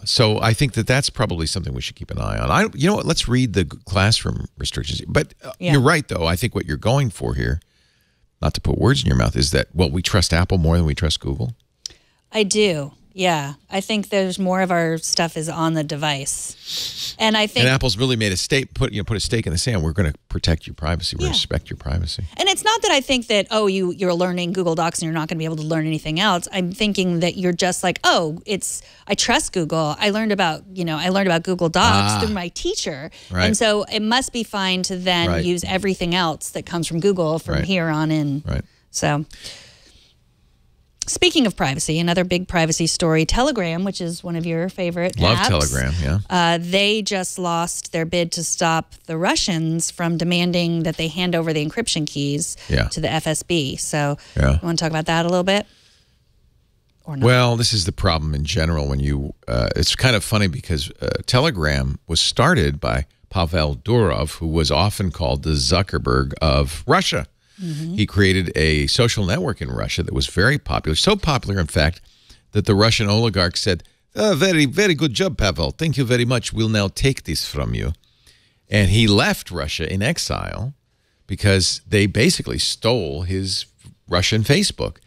So I think that's probably something we should keep an eye on. You know what? Let's read the classroom restrictions. But you're right, though. I think what you're going for here, not to put words in your mouth, is that, well, we trust Apple more than we trust Google.
I do. Yeah. I think there's more of our stuff is on the device. And I think
Apple's really made a put a stake in the sand. We're going to protect your privacy. We respect your privacy.
And it's not that I think that, you're learning Google Docs and you're not going to be able to learn anything else. I'm thinking that you're just like, I trust Google. I learned about Google Docs through my teacher.
Right.
And so it must be fine to then use everything else that comes from Google from here on in.
Right.
So speaking of privacy, another big privacy story, Telegram, which is one of your favorite apps.
Love Telegram, yeah.
They just lost their bid to stop the Russians from demanding that they hand over the encryption keys to the FSB. So you want to talk about that a little bit? Or not?
Well, this is the problem in general when it's kind of funny because Telegram was started by Pavel Durov, who was often called the Zuckerberg of Russia. He created a social network in Russia that was very popular. So popular, in fact, that the Russian oligarchs said, very, very good job, Pavel. Thank you very much. We'll now take this from you. And he left Russia in exile because they basically stole his Russian Facebook.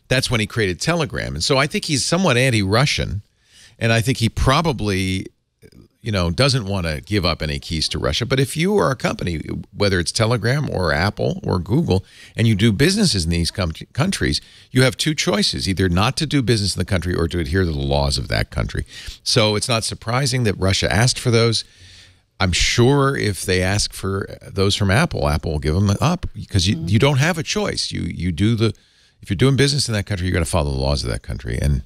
That's when he created Telegram. And so I think he's somewhat anti-Russian. And I think he probably doesn't want to give up any keys to Russia. But if you are a company, whether it's Telegram or Apple or Google, and you do businesses in these countries, you have two choices, either not to do business in the country or to adhere to the laws of that country. So it's not surprising that Russia asked for those. I'm sure if they ask for those from Apple, Apple will give them up because you don't have a choice. If you're doing business in that country, you're going to follow the laws of that country. And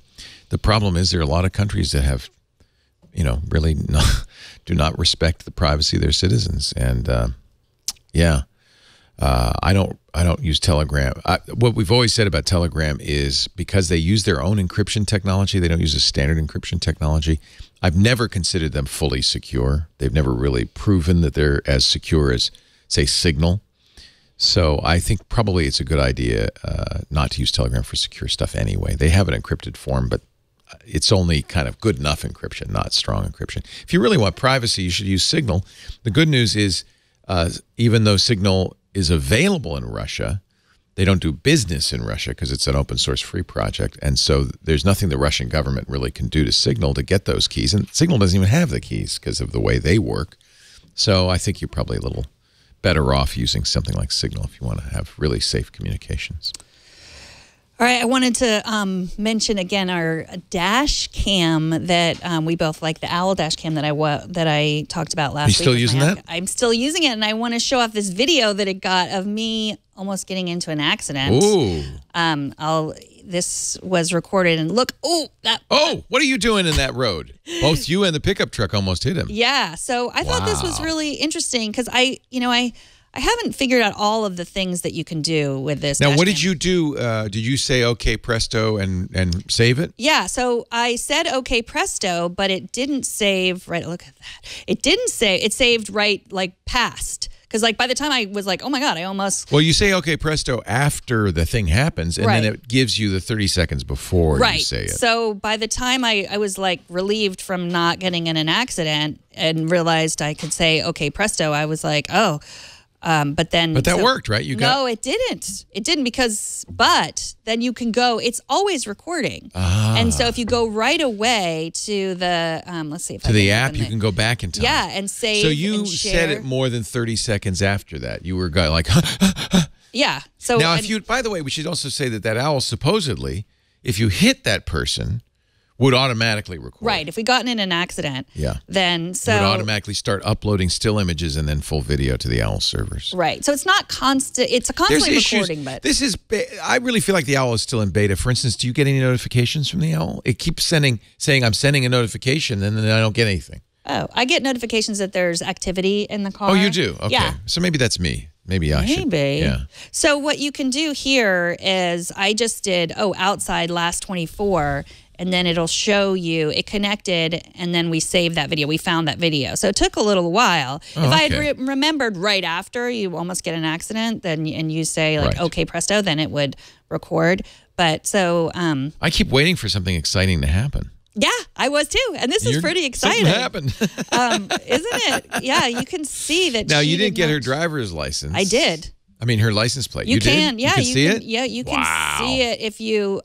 the problem is there are a lot of countries that have really do not respect the privacy of their citizens. And I don't use Telegram. What we've always said about Telegram is because they use their own encryption technology, they don't use a standard encryption technology. I've never considered them fully secure. They've never really proven that they're as secure as, say, Signal. So I think probably it's a good idea not to use Telegram for secure stuff anyway. They have an encrypted form, but it's only kind of good enough encryption, not strong encryption. If you really want privacy, you should use Signal. The good news is even though Signal is available in Russia, they don't do business in Russia because it's an open source free project. And so there's nothing the Russian government really can do to Signal to get those keys. And Signal doesn't even have the keys because of the way they work. So I think you're probably a little better off using something like Signal if you want to have really safe communications.
All right, I wanted to mention again our dash cam that we both like, the Owl dash cam that I talked about last week.
You still using that?
I'm still using it, and I want to show off this video that it got of me almost getting into an accident.
Ooh.
This was recorded, and look,
what are you doing in that road? Both you and the pickup truck almost hit him.
Yeah, so I thought this was really interesting because I haven't figured out all of the things that you can do with this.
Now, what did you do? Did you say, okay, presto, and save it?
Yeah, so I said, okay, presto, but it didn't save, right, look at that. It didn't save, it saved right, past. Because, by the time I was like, oh, my God, I almost...
Well, you say, okay, presto, after the thing happens, and then it gives you the 30 seconds before you say it.
So by the time I was, relieved from not getting in an accident and realized I could say, okay, presto, I was like, oh... But that
worked, right?
No, it didn't. It didn't but then you can go, it's always recording. And so if you go right away to the, let's see if
to the app, you can go back in time.
Yeah, and save.
So you
and share.
said it more than 30 seconds after that. You were like,
yeah. So
now, if you, by the way, we should also say that owl supposedly, if you hit that person, would automatically record.
Right. If we gotten in an accident,
yeah,
then
would automatically start uploading still images and then full video to the owl servers.
Right. So it's not constant. It's a constantly recording, but
this is. I really feel like the owl is still in beta. For instance, do you get any notifications from the owl? It keeps saying I'm sending a notification, and then I don't get anything.
Oh, I get notifications that there's activity in the car.
Oh, you do? Okay.
Yeah.
So maybe that's me. Maybe I should. Yeah.
So what you can do here is I just did, outside last 24, and then it'll show you it connected, and then we saved that video. We found that video. So it took a little while. If I had remembered right after you almost get an accident, then and you say like, okay, presto, then it would record. But so
I keep waiting for something exciting to happen.
Yeah, I was too. And this is pretty exciting.
Something happened.
Isn't it? Yeah, you can see that.
Now, you didn't get her driver's license.
I did.
I mean, her license plate.
You can.
Did?
Yeah,
you can see it?
Yeah, you can see it if you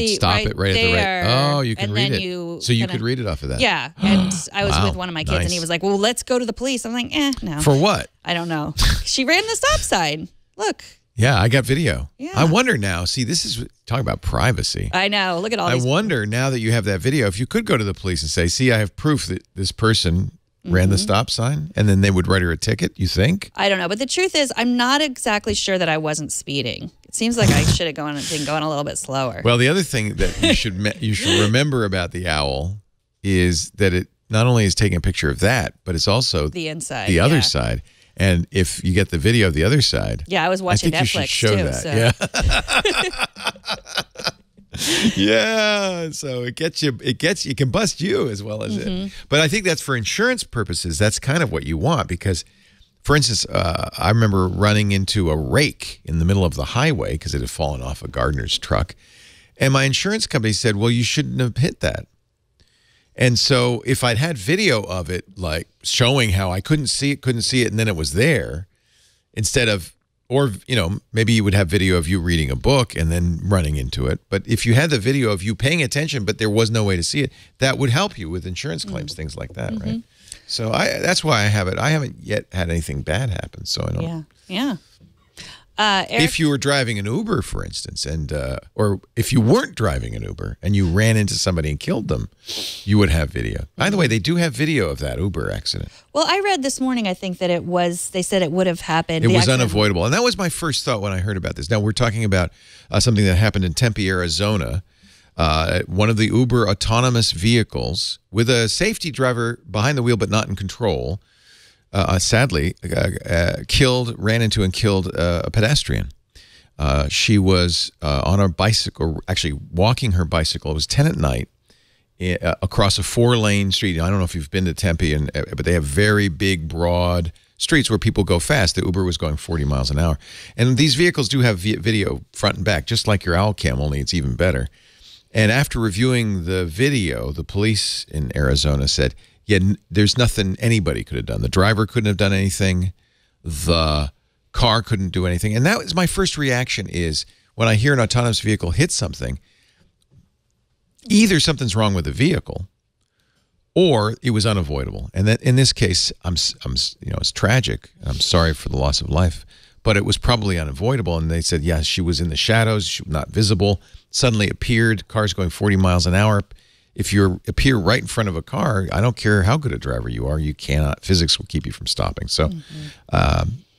stop it right at the right. Oh, you can read it. So you could read it off of that.
Yeah, and I was with one of my kids, and he was like, "Well, let's go to the police." I'm like, no.
For what?
I don't know. She ran the stop sign. Look.
Yeah, I got video.
Yeah.
I wonder now. See, this is talking about privacy.
I know. Look at all.
I wonder now that you have that video, if you could go to the police and say, "See, I have proof that this person ran the stop sign," and then they would write her a ticket. You think?
I don't know, but the truth is, I'm not exactly sure that I wasn't speeding. It seems like I should have been going a little bit slower.
Well, the other thing that you should remember about the owl is that it not only is taking a picture of that, but it's also
the inside,
the other side. And if you get the video of the other side,
I was watching
Netflix
you should
show
too.
So. Yeah. So it can bust you as well as it. But I think that's for insurance purposes. That's kind of what you want because, for instance, I remember running into a rake in the middle of the highway because it had fallen off a gardener's truck, and my insurance company said, "Well, you shouldn't have hit that." And so if I'd had video of it, like showing how I couldn't see it, and then it was there, instead of, or, maybe you would have video of you reading a book and then running into it. But if you had the video of you paying attention, but there was no way to see it, that would help you with insurance claims, things like that, right? So that's why I have it. I haven't yet had anything bad happen, so I don't.
Yeah.
Eric? If you were driving an Uber, for instance, and or if you weren't driving an Uber and you ran into somebody and killed them, you would have video. By the way, they do have video of that Uber accident.
Well, I read this morning, I think that they said it would have happened.
It was unavoidable. And that was my first thought when I heard about this. Now, we're talking about something that happened in Tempe, Arizona. One of the Uber autonomous vehicles with a safety driver behind the wheel but not in control, sadly, ran into and killed a pedestrian. She was on a bicycle, actually walking her bicycle. It was 10 at night across a 4-lane street. I don't know if you've been to Tempe, but they have very big, broad streets where people go fast. The Uber was going 40 miles an hour. And these vehicles do have video front and back, just like your owl cam, only it's even better. And after reviewing the video, the police in Arizona said, yeah, there's nothing anybody could have done. The driver couldn't have done anything. The car couldn't do anything. And that was my first reaction is when I hear an autonomous vehicle hit something, either something's wrong with the vehicle or it was unavoidable. And that in this case, it's tragic. I'm sorry for the loss of life, but it was probably unavoidable. And they said, yes, she was in the shadows. She was not visible. Suddenly appeared, cars going 40 miles an hour. If you appear right in front of a car, I don't care how good a driver you are, you cannot, physics will keep you from stopping. So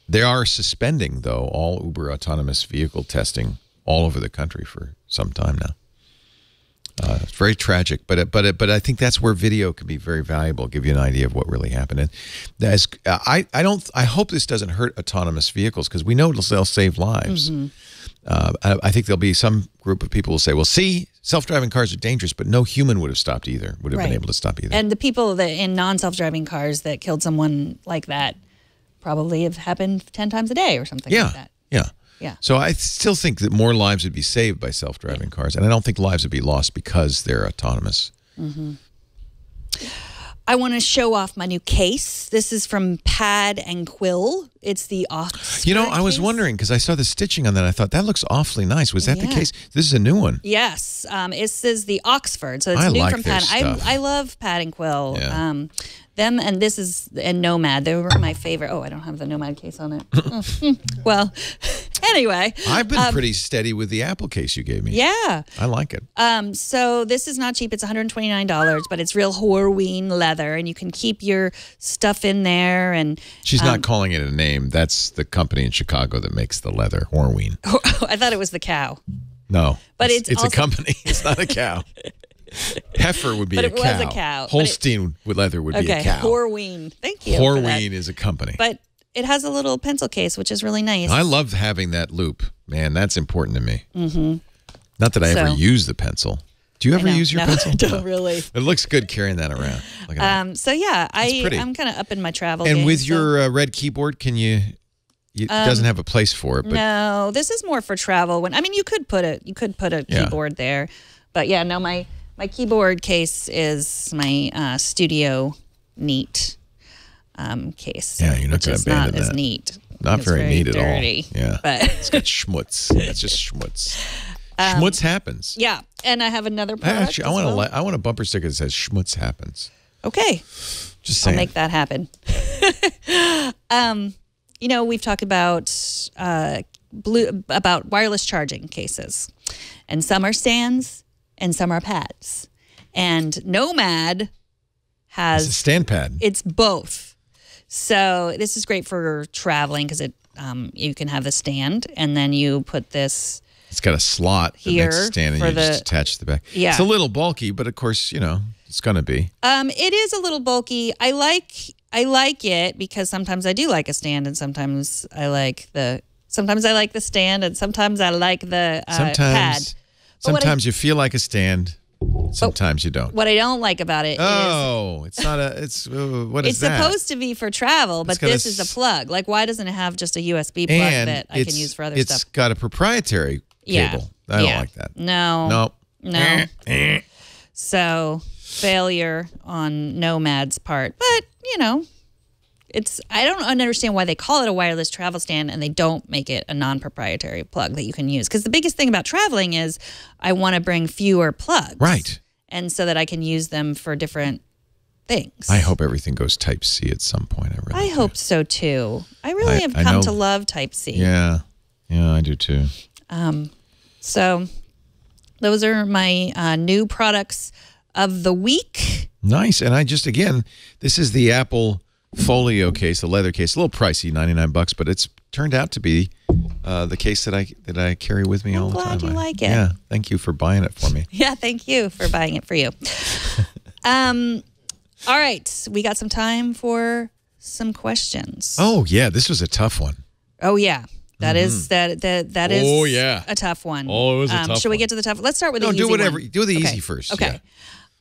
they are suspending, though, all Uber autonomous vehicle testing all over the country for some time now. It's very tragic, but I think that's where video can be very valuable, give you an idea of what really happened. And I hope this doesn't hurt autonomous vehicles because we know they'll save lives. I think there'll be some group of people who will say, well, see, self-driving cars are dangerous, but no human would have stopped either, would have been able to stop either.
And the people that in non-self-driving cars that killed someone like that probably have happened 10 times a day or something like that. Yeah.
So I still think that more lives would be saved by self-driving cars, and I don't think lives would be lost because they're autonomous.
I want to show off my new case. This is from Patton and Quill. It's the Oxford
I was
case.
wondering because I saw the stitching on that. I thought that looks awfully nice. Was that the case? This is a new one.
Yes. This is the Oxford. So it's
I
new
like
from
their
Patton.
stuff.
I love Patton and Quill.
Yeah.
Them and this is and Nomad. They were my favorite. Oh, I don't have the Nomad case on it. Well, anyway.
I've been pretty steady with the Apple case you gave me.
Yeah.
I like it.
So this is not cheap. It's $129, but it's real Horween leather, and you can keep your stuff in there. And
She's not calling it a name. That's the company in Chicago that makes the leather, Horween.
I thought it was the cow.
No,
But it's
a
also-
company. It's not a cow. Heifer would be
But
a
it
cow.
was a cow. But
Holstein with leather would be a cow.
Horween. Thank you. for that.
Horween is a company.
But it has a little pencil case, which is really nice.
I love having that loop. Man, that's important to me. Mm-hmm. Not that I ever
So-
use the pencil. Do you ever
I know.
use your
No,
pencil?
I don't
No.
really.
It looks good carrying that around. Look at that.
So yeah,
pretty.
I'm kind of up in my travel.
And
game,
with
so-
your red keyboard, can you? It doesn't have a place for it, but
No, this is more for travel. You could put a
Yeah.
keyboard there, but yeah, no, my keyboard case is my Studio Neat case.
Yeah, you're not
which
gonna
is not
abandon
as
that.
neat.
not
It's
very neat at all.
dirty,
Yeah,
but
it's got schmutz. That's just schmutz. Schmutz happens.
yeah, and I have another product.
Actually, I want a bumper sticker that says "Schmutz happens."
Okay,
Just
I'll
saying.
make that happen. We've talked about about wireless charging cases, and some are stands and some are pads. And Nomad
It's a
has
stand pad.
it's both. So this is great for traveling because you can have the stand and then you put this.
It's got a slot that
Here
makes a stand, and
for
you just
the-
attach to the back.
Yeah.
It's a little bulky, but of course, it's going to be.
It is a little bulky. I like it because sometimes I do like a stand, and sometimes I like the stand, and sometimes I like the pad.
Sometimes you feel like a stand. Sometimes you don't.
What I don't like about it is
Oh, it's not a. It's what is
it's
that?
supposed to be for travel, but
got a
this is a plug. Like, why doesn't it have just a USB plug
and
that I can use for other
it's
stuff?
got a proprietary cable. I don't like that.
No.
No.
No. So failure on Nomad's part, but I don't understand why they call it a wireless travel stand and they don't make it a non-proprietary plug that you can use. Because the biggest thing about traveling is I want to bring fewer plugs,
Right.
And so that I can use them for different things.
I hope everything goes Type C at some point.
I hope so too. I really have
I
come
know-
to love Type C.
Yeah, I do too.
So those are my new products of the week.
Nice. And this is the Apple Folio case, the leather case, a little pricey, $99, but it's turned out to be the case that I carry with me all the time.
glad you like it.
Yeah, thank you for buying it for me.
Yeah, thank you for buying it for you. All right, we got some time for some questions.
Oh yeah, this was a tough one.
Oh yeah. That is that is
Oh, yeah.
a tough one.
Oh, it was a tough
Should we
one.
get to the tough? Let's start with the
No,
easy
do whatever.
one.
Do the
Okay.
easy first.
Okay.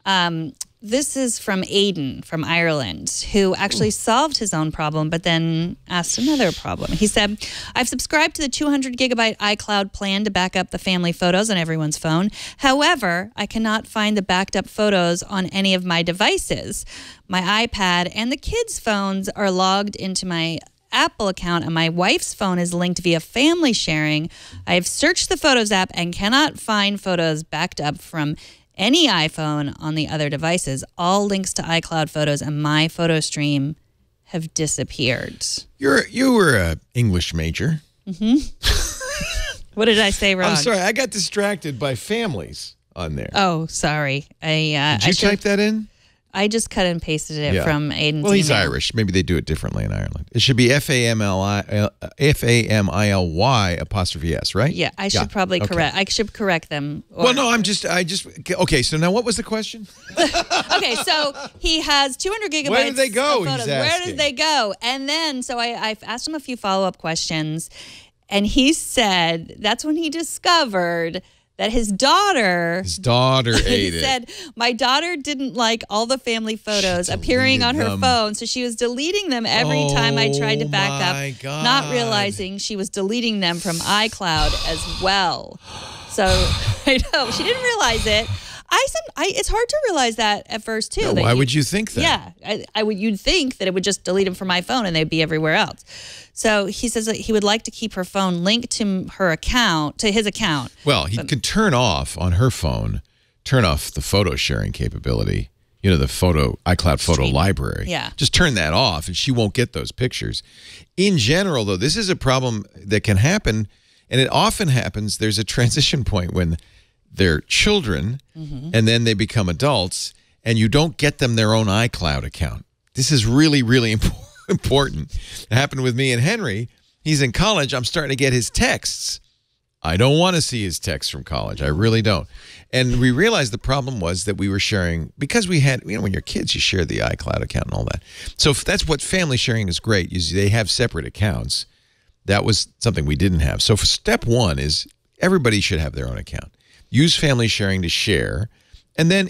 Yeah.
This is from Aiden from Ireland, who actually solved his own problem, but then asked another problem. He said, I've subscribed to the 200 gigabyte iCloud plan to back up the family photos on everyone's phone. However, I cannot find the backed up photos on any of my devices. My iPad and the kids' phones are logged into my Apple account, and my wife's phone is linked via family sharing. I've searched the Photos app and cannot find photos backed up from any iPhone on the other devices. All links to iCloud photos and my photo stream have disappeared.
You were a English major.
What did I say wrong?
I'm sorry, I got distracted by families on there.
Oh, sorry.
Did you type that in?
I just cut and pasted it
Yeah.
from Aiden's
Well, he's
email.
Irish. Maybe they do it differently in Ireland. It should be FAMILY apostrophe S, right?
Yeah, I should probably correct. I should correct them.
Well, no, okay, so now what was the question?
Okay, so he has 200 gigabytes.
Where did they go,
of photos.
he's
Where
asking.
did they go? And then, so I've asked him a few follow-up questions, and he said that's when he discovered that his daughter
ate it.
said, my daughter didn't like all the family photos appearing on her
them.
phone, so she was deleting them every time I tried to back
my
up,
God.
not realizing she was deleting them from iCloud as well. So I know she didn't realize it. It's hard to realize that at first too.
No, why would you think that?
Yeah, you'd think that it would just delete them from my phone and they'd be everywhere else. So he says that he would like to keep her phone linked to her account, to his account.
Well, he could turn off on her phone, turn off the photo sharing capability. You know, the iCloud photo library.
Yeah.
Just turn that off and she won't get those pictures. In general, though, this is a problem that can happen, and it often happens. There's a transition point when they're children and then they become adults and you don't get them their own iCloud account. This is really, really important. It happened with me and Henry. He's in college. I'm starting to get his texts. I don't want to see his texts from college. I really don't. And we realized the problem was that we were sharing, because we had, when you're kids, you share the iCloud account and all that. So that's what family sharing is great. They have separate accounts. That was something we didn't have. So for step one is everybody should have their own account. Use family sharing to share. And then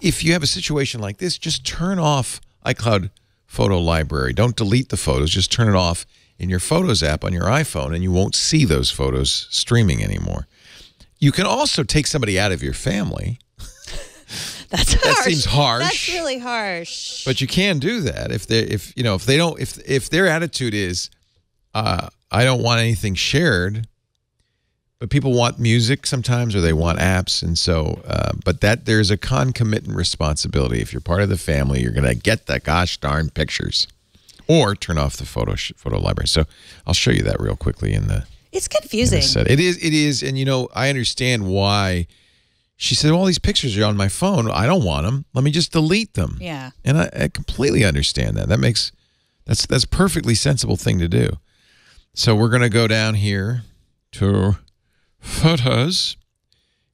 if you have a situation like this, just turn off iCloud photo library. Don't delete the photos. Just turn it off in your Photos app on your iPhone, and you won't see those photos streaming anymore. You can also take somebody out of your family.
That's harsh.
That seems harsh.
That's really harsh.
But you can do that if their attitude is, I don't want anything shared. But people want music sometimes, or they want apps, and so. But there's a concomitant responsibility. If you're part of the family, you're going to get the gosh darn pictures, or turn off the photo library. So I'll show you that real quickly in the.
It's confusing.
It is, and I understand why. She said, "All these pictures are on my phone. I don't want them. Let me just delete them."
Yeah,
and I completely understand that. That's a perfectly sensible thing to do. So we're going to go down here to Photos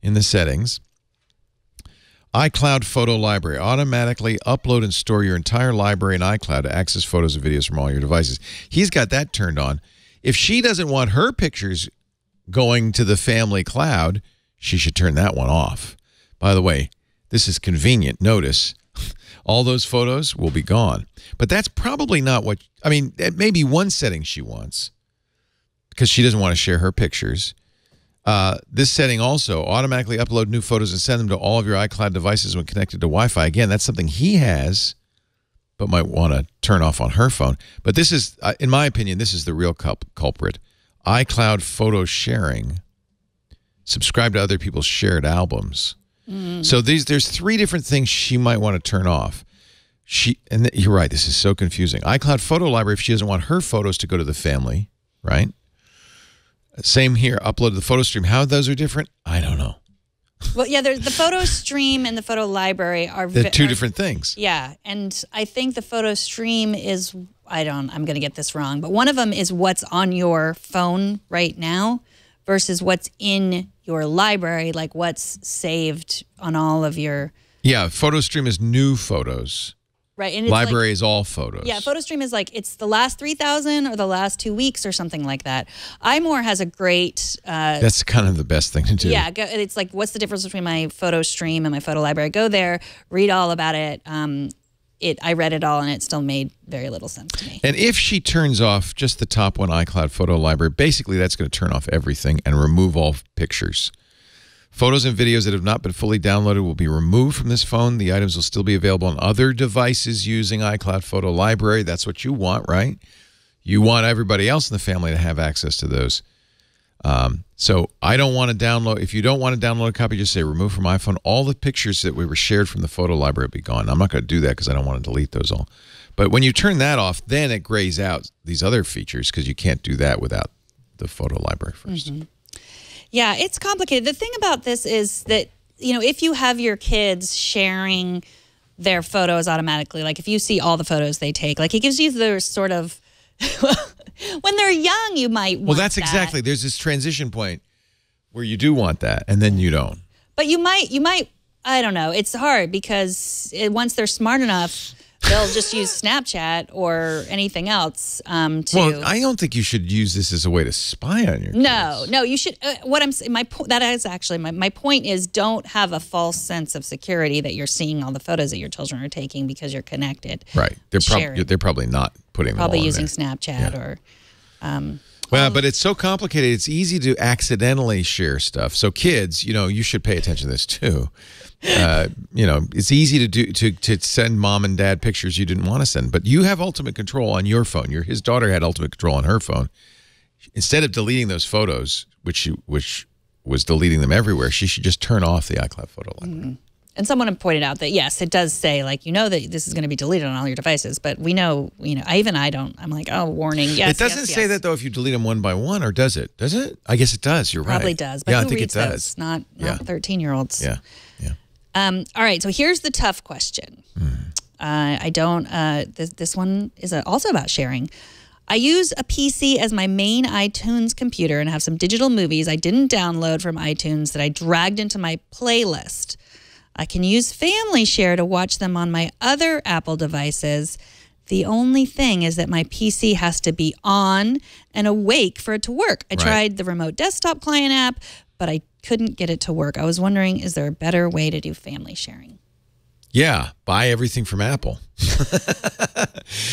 in the settings. iCloud Photo Library. Automatically upload and store your entire library in iCloud to access photos and videos from all your devices. He's got that turned on. If she doesn't want her pictures going to the family cloud, she should turn that one off. By the way, this is convenient. Notice all those photos will be gone. But that's probably not what, that may be one setting she wants because she doesn't want to share her pictures. This setting also, automatically upload new photos and send them to all of your iCloud devices when connected to Wi-Fi. Again, that's something he has, but might want to turn off on her phone. But this is, in my opinion, this is the real culprit. iCloud photo sharing. Subscribe to other people's shared albums. So there's three different things she might want to turn off. And you're right, this is so confusing. iCloud photo library, if she doesn't want her photos to go to the family, right? Same here, upload to the photo stream. How those are different, I don't know.
Well, yeah, the photo stream and the photo library are
two different things.
Yeah, and I think the photo stream is, I'm going to get this wrong, but one of them is what's on your phone right now versus what's in your library, like what's saved on all of your...
Yeah, photo stream is new photos.
Right. And
library is all photos.
Yeah, photo stream is like, it's the last 3,000 or the last 2 weeks or something like that. iMore has a great...
that's kind of the best thing to do.
Yeah, it's like, what's the difference between my photo stream and my photo library? Go there, read all about it. I read it all, and it still made very little sense to me.
And if she turns off just the top one, iCloud photo library, basically that's going to turn off everything and remove all pictures. Photos and videos that have not been fully downloaded will be removed from this phone. The items will still be available on other devices using iCloud Photo Library. That's what you want, right? You want everybody else in the family to have access to those. So I don't want to download. If you don't want to download a copy, just say remove from my phone. All the pictures that we were shared from the photo library will be gone. I'm not going to do that because I don't want to delete those all. But when you turn that off, then it grays out these other features because you can't do that without the photo library first.
Mm-hmm. Yeah, it's complicated. The thing about this is that, if you have your kids sharing their photos automatically, like if you see all the photos they take, like it gives you the sort of, when they're young, you might want
that's exactly, there's this transition point where you do want that and then you don't.
But you might, I don't know, it's hard because once they're smart enough, they'll just use Snapchat or anything else
Well, I don't think you should use this as a way to spy on your kids.
No, you should. My point is, don't have a false sense of security that you're seeing all the photos that your children are taking because you're connected.
Right. They're probably not putting them all in
using
there.
Snapchat or.
Well, but it's so complicated. It's easy to accidentally share stuff. So kids, you should pay attention to this too. It's easy to send mom and dad pictures you didn't want to send, but you have ultimate control on your phone. His daughter had ultimate control on her phone. Instead of deleting those photos, which was deleting them everywhere, she should just turn off the iCloud photo library.
And someone had pointed out that, yes, it does say, that this is going to be deleted on all your devices. But we know, I don't. I'm like, oh, warning, yes,
it doesn't say that, though, if you delete them one by one, or does it? Does it? I guess it does. You're right.
Probably does. But
yeah,
who
I think
reads
it does.
those? Not 13-year-olds.
Yeah.
All right, so here's the tough question. This one is also about sharing. I use a PC as my main iTunes computer and have some digital movies I didn't download from iTunes that I dragged into my playlist. I can use Family Share to watch them on my other Apple devices. The only thing is that my PC has to be on and awake for it to work. I tried the remote desktop client app, but I couldn't get it to work. I was wondering, is there a better way to do family sharing?
Yeah, buy everything from Apple.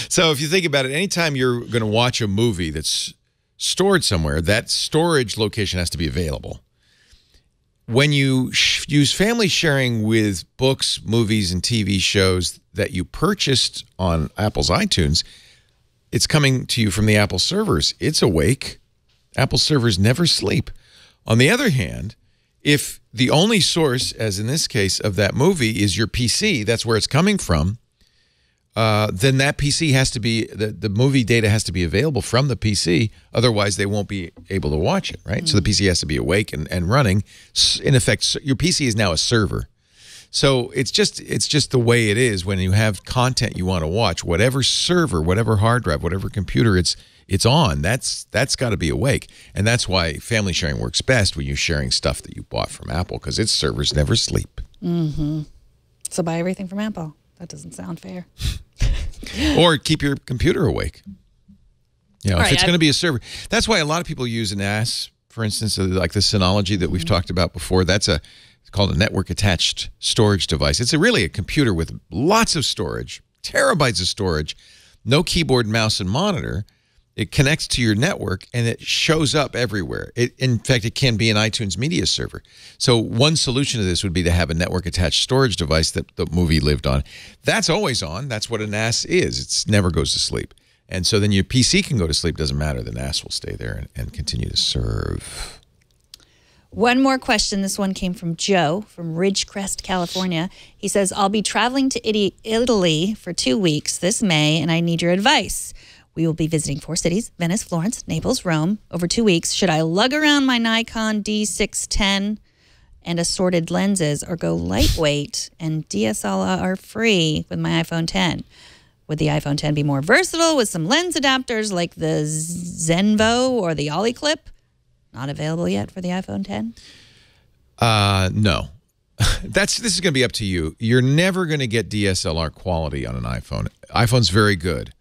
So if you think about it, anytime you're going to watch a movie that's stored somewhere, that storage location has to be available. When you use family sharing with books, movies, and TV shows that you purchased on Apple's iTunes, it's coming to you from the Apple servers. It's awake. Apple servers never sleep. On the other hand, if the only source, as in this case, of that movie is your PC, that's where it's coming from, then that PC has to be, the movie data has to be available from the PC. Otherwise, they won't be able to watch it, right? So the PC has to be awake and running. In effect, your PC is now a server. So it's just the way it is when you have content you want to watch. Whatever server, whatever hard drive, whatever computer it's on, that's got to be awake. And that's why family sharing works best when you're sharing stuff that you bought from Apple, because its servers never sleep.
So buy everything from Apple. That doesn't sound fair.
Or keep your computer awake. If
right,
it's going to be a server. That's why a lot of people use an NAS, for instance, like the Synology that we've talked about before. It's called a network-attached storage device. It's really a computer with lots of storage, terabytes of storage, no keyboard, mouse, and monitor. It connects to your network, and it shows up everywhere. In fact, it can be an iTunes media server. So one solution to this would be to have a network-attached storage device that the movie lived on. That's always on. That's what a NAS is. It never goes to sleep. And so then your PC can go to sleep. Doesn't matter. The NAS will stay there and continue to serve.
One more question. This one came from Joe from Ridgecrest, California. He says, I'll be traveling to Italy for 2 weeks this May, and I need your advice. We will be visiting 4 cities, Venice, Florence, Naples, Rome, over 2 weeks. Should I lug around my Nikon D610 and assorted lenses, or go lightweight and DSLR free with my iPhone 10? Would the iPhone 10 be more versatile with some lens adapters like the Zenvo or the Ollie Clip? Not available yet for the iPhone 10?
No. This is going to be up to you. You're never going to get DSLR quality on an iPhone. iPhone's very good.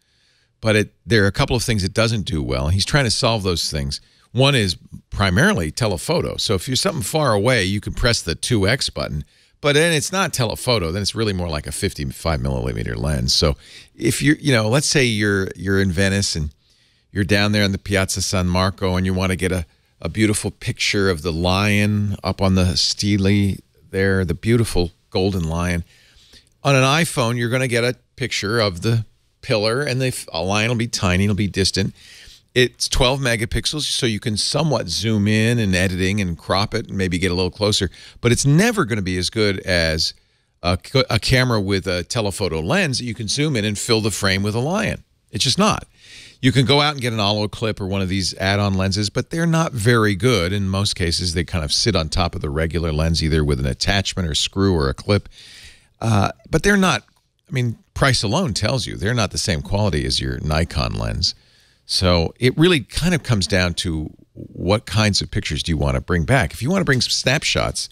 But there are a couple of things it doesn't do well. He's trying to solve those things. One is primarily telephoto. So if you're something far away, you can press the 2x button. But then it's not telephoto. Then it's really more like a 55mm lens. So if let's say you're in Venice and you're down there on the Piazza San Marco and you want to get a beautiful picture of the lion up on the stele there, the beautiful golden lion. On an iPhone, you're going to get a picture of the pillar, and the lion will be tiny, it'll be distant. It's 12 megapixels, so you can somewhat zoom in and editing and crop it and maybe get a little closer. But it's never going to be as good as a camera with a telephoto lens that you can zoom in and fill the frame with a lion. It's just not. You can go out and get an Ollie Clip or one of these add-on lenses, but they're not very good. In most cases, they kind of sit on top of the regular lens, either with an attachment or screw or a clip. But they're not, price alone tells you they're not the same quality as your Nikon lens. So it really kind of comes down to what kinds of pictures do you want to bring back. If you want to bring some snapshots,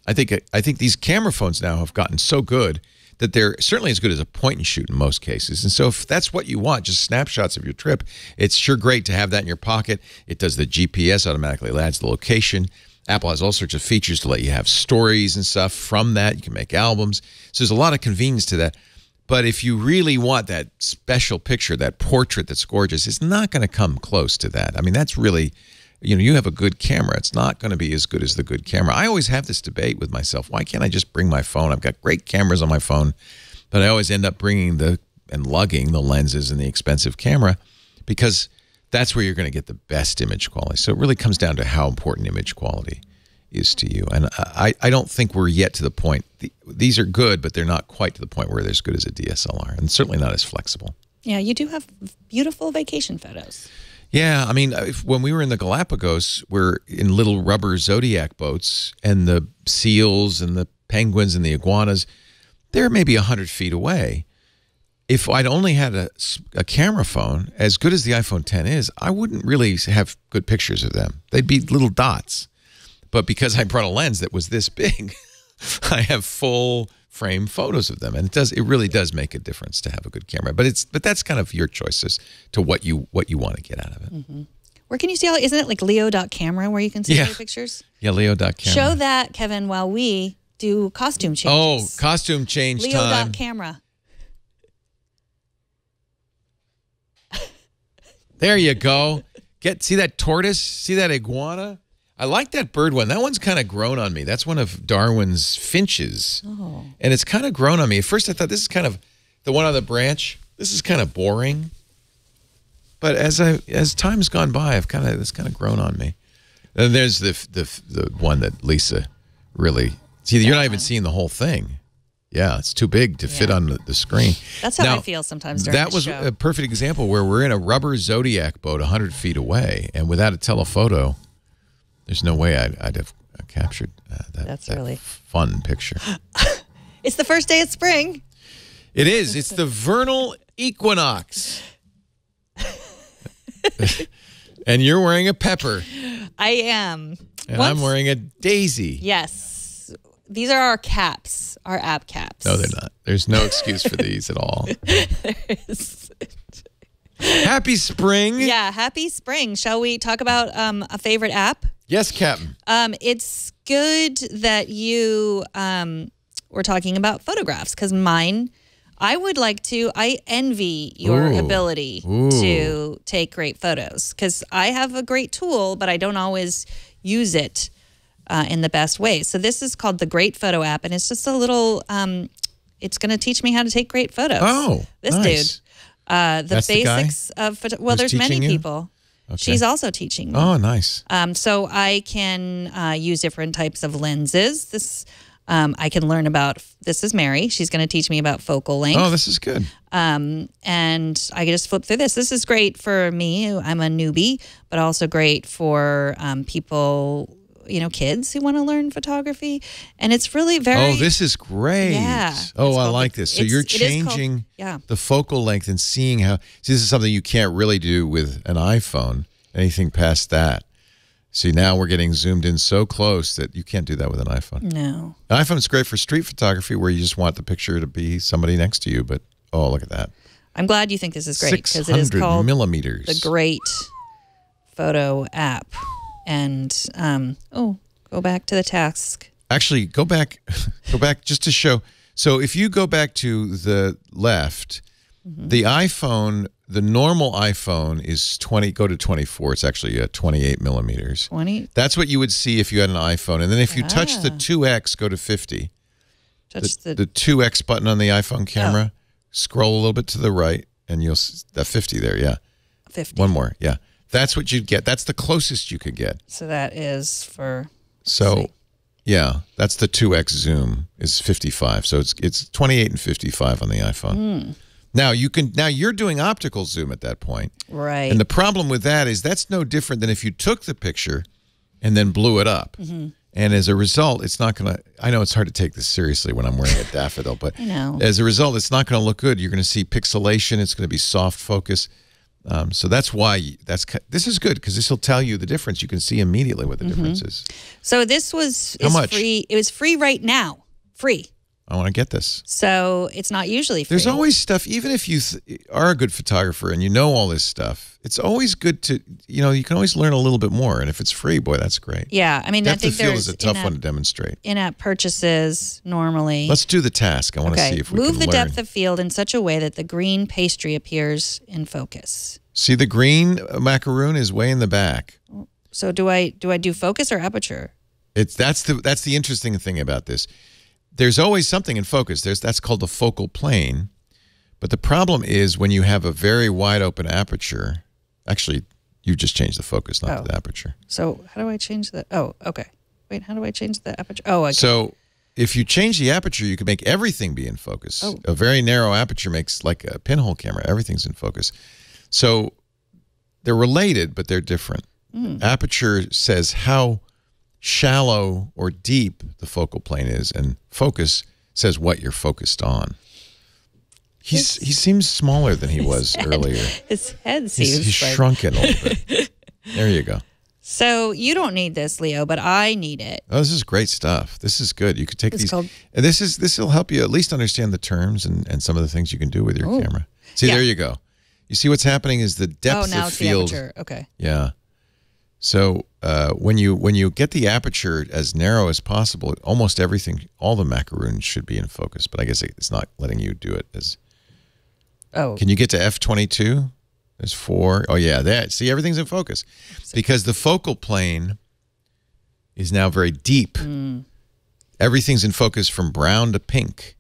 I think these camera phones now have gotten so good that they're certainly as good as a point and shoot in most cases. And so if that's what you want, just snapshots of your trip, it's sure great to have that in your pocket. It does the GPS, automatically adds the location. Apple has all sorts of features to let you have stories and stuff from that. You can make albums. So there's a lot of convenience to that. But if you really want that special picture, that portrait that's gorgeous, it's not going to come close to that. I mean, that's really, you have a good camera. It's not going to be as good as the good camera. I always have this debate with myself. Why can't I just bring my phone? I've got great cameras on my phone, but I always end up bringing and lugging the lenses and the expensive camera because that's where you're going to get the best image quality. So it really comes down to how important image quality is to you. And I don't think we're yet to the point. These are good, but they're not quite to the point where they're as good as a DSLR, and certainly not as flexible.
Yeah, you do have beautiful vacation photos.
Yeah, I mean, when we were in the Galapagos, we're in little rubber Zodiac boats, and the seals and the penguins and the iguanas, they're maybe 100 feet away. If I'd only had a camera phone, as good as the iPhone X is, I wouldn't really have good pictures of them. They'd be little dots. But because I brought a lens that was this big, I have full frame photos of them, and it really does make a difference to have a good camera. But that's kind of your choice as to what you want to get out of it.
Mm-hmm. Where can you see all? Isn't it like Leo.camera where you can see your pictures?
Yeah, Leo.camera.
Show that, Kevin, while we do costume changes.
Oh, costume change time.
Leo.camera.
There you go. See that tortoise? See that iguana? I like that bird one. That one's kind of grown on me. That's one of Darwin's finches. Oh. And it's kind of grown on me. At first I thought this is kind of the one on the branch. This is kind of boring. But as time's gone by, it's kind of grown on me. And there's the one that Lisa really you're not even seeing the whole thing. Yeah, it's too big to fit on the screen.
That's how I feel sometimes during the show.
That was a perfect example where we're in a rubber Zodiac boat 100 feet away, and without a telephoto, there's no way I'd have captured that
really
fun picture.
It's the first day of spring.
It is. It's the vernal equinox. And you're wearing a pepper.
I am.
And I'm wearing a daisy.
Yes. These are our caps, our app caps.
No, they're not. There's no excuse for these at all.
There is.
Happy spring.
Yeah, happy spring. Shall we talk about a favorite app?
Yes, Captain.
It's good that you were talking about photographs because mine, I envy your ability to take great photos because I have a great tool, but I don't always use it in the best way. So this is called the Great Photo app, and it's just a little, it's going to teach me how to take great photos.
Oh,
this
nice.
Dude. The basics of photo. Well, there's many people. Okay. She's also teaching me.
Oh, nice.
So I can use different types of lenses. I can learn about, this is Mary. She's going to teach me about focal length.
Oh, this is good.
And I can just flip through this. This is great for me. I'm a newbie, but also great for people, kids who want to learn photography. And it's really very...
Oh, this is great.
Yeah.
Oh, I like this. So you're changing the focal length and seeing how... See, this is something you can't really do with an iPhone, anything past that. See, now we're getting zoomed in so close that you can't do that with an iPhone.
No.
An iPhone's great for street photography where you just want the picture to be somebody next to you, but oh, look at that.
I'm glad you think this is great because it is called the Great Photo app. And, go back to the task.
Actually, go back just to show. So if you go back to the left, the iPhone, the normal iPhone is 20, go to 24. It's actually 28 millimeters.
20?
That's what you would see if you had an iPhone. And then if you touch the 2X, go to 50.
Touch the
2X button on the iPhone camera, scroll a little bit to the right, and you'll see that 50 there, yeah.
50.
One more, yeah. That's what you'd get. That's the closest you could get.
So that is for...
Yeah, that's the 2X zoom is 55. So it's 28 and 55 on the iPhone. Now you're doing optical zoom at that point.
Right.
And the problem with that is that's no different than if you took the picture and then blew it up. And as a result, it's not going to, I know it's hard to take this seriously when I'm wearing a daffodil, but
I know.
As a result, it's not going to look good. You're going to see pixelation. It's going to be soft focus. So that's why this is good because this will tell you the difference. You can see immediately what the difference is.
So this was
How much?
Free. It was free right now. Free.
I want to get this.
So it's not usually free.
There's always stuff, even if you are a good photographer and you know all this stuff, it's always good to, you can always learn a little bit more. And if it's free, boy, that's great.
Yeah, I mean, I
Depth
think
of field
there's
is a tough one to demonstrate.
In-app purchases normally.
Let's do the task. I want to see if we can learn.
Move the depth of field in such a way that the green pastry appears in focus.
See, the green macaroon is way in the back.
So do I do focus or aperture?
That's the interesting thing about this. There's always something in focus. That's called the focal plane. But the problem is when you have a very wide open aperture. Actually, you just changed the focus, not the aperture.
So how do I change the? Oh, okay. Wait, how do I change the aperture? Oh, okay.
So if you change the aperture, you can make everything be in focus.
Oh.
A very narrow aperture makes like a pinhole camera. Everything's in focus. So they're related, but they're different. Aperture says how shallow or deep the focal plane is, and focus says what you're focused on. He seems smaller than he was earlier.
His head seems
he's shrunken a little bit. There you go.
So you don't need this, Leo, but I need it.
Oh, this is great stuff. This is good. You could take these.
Called,
and this will help you at least understand the terms and some of the things you can do with your camera. See, there you go. You see what's happening is the depth
now
of
it's
field.
The aperture. Okay.
Yeah. So when you get the aperture as narrow as possible, almost everything, all the macaroons should be in focus. But I guess it's not letting you do it as.
Oh.
Can you get to f22? There's 4. Oh yeah, that. See, everything's in focus because the focal plane is now very deep. Everything's in focus from brown to pink.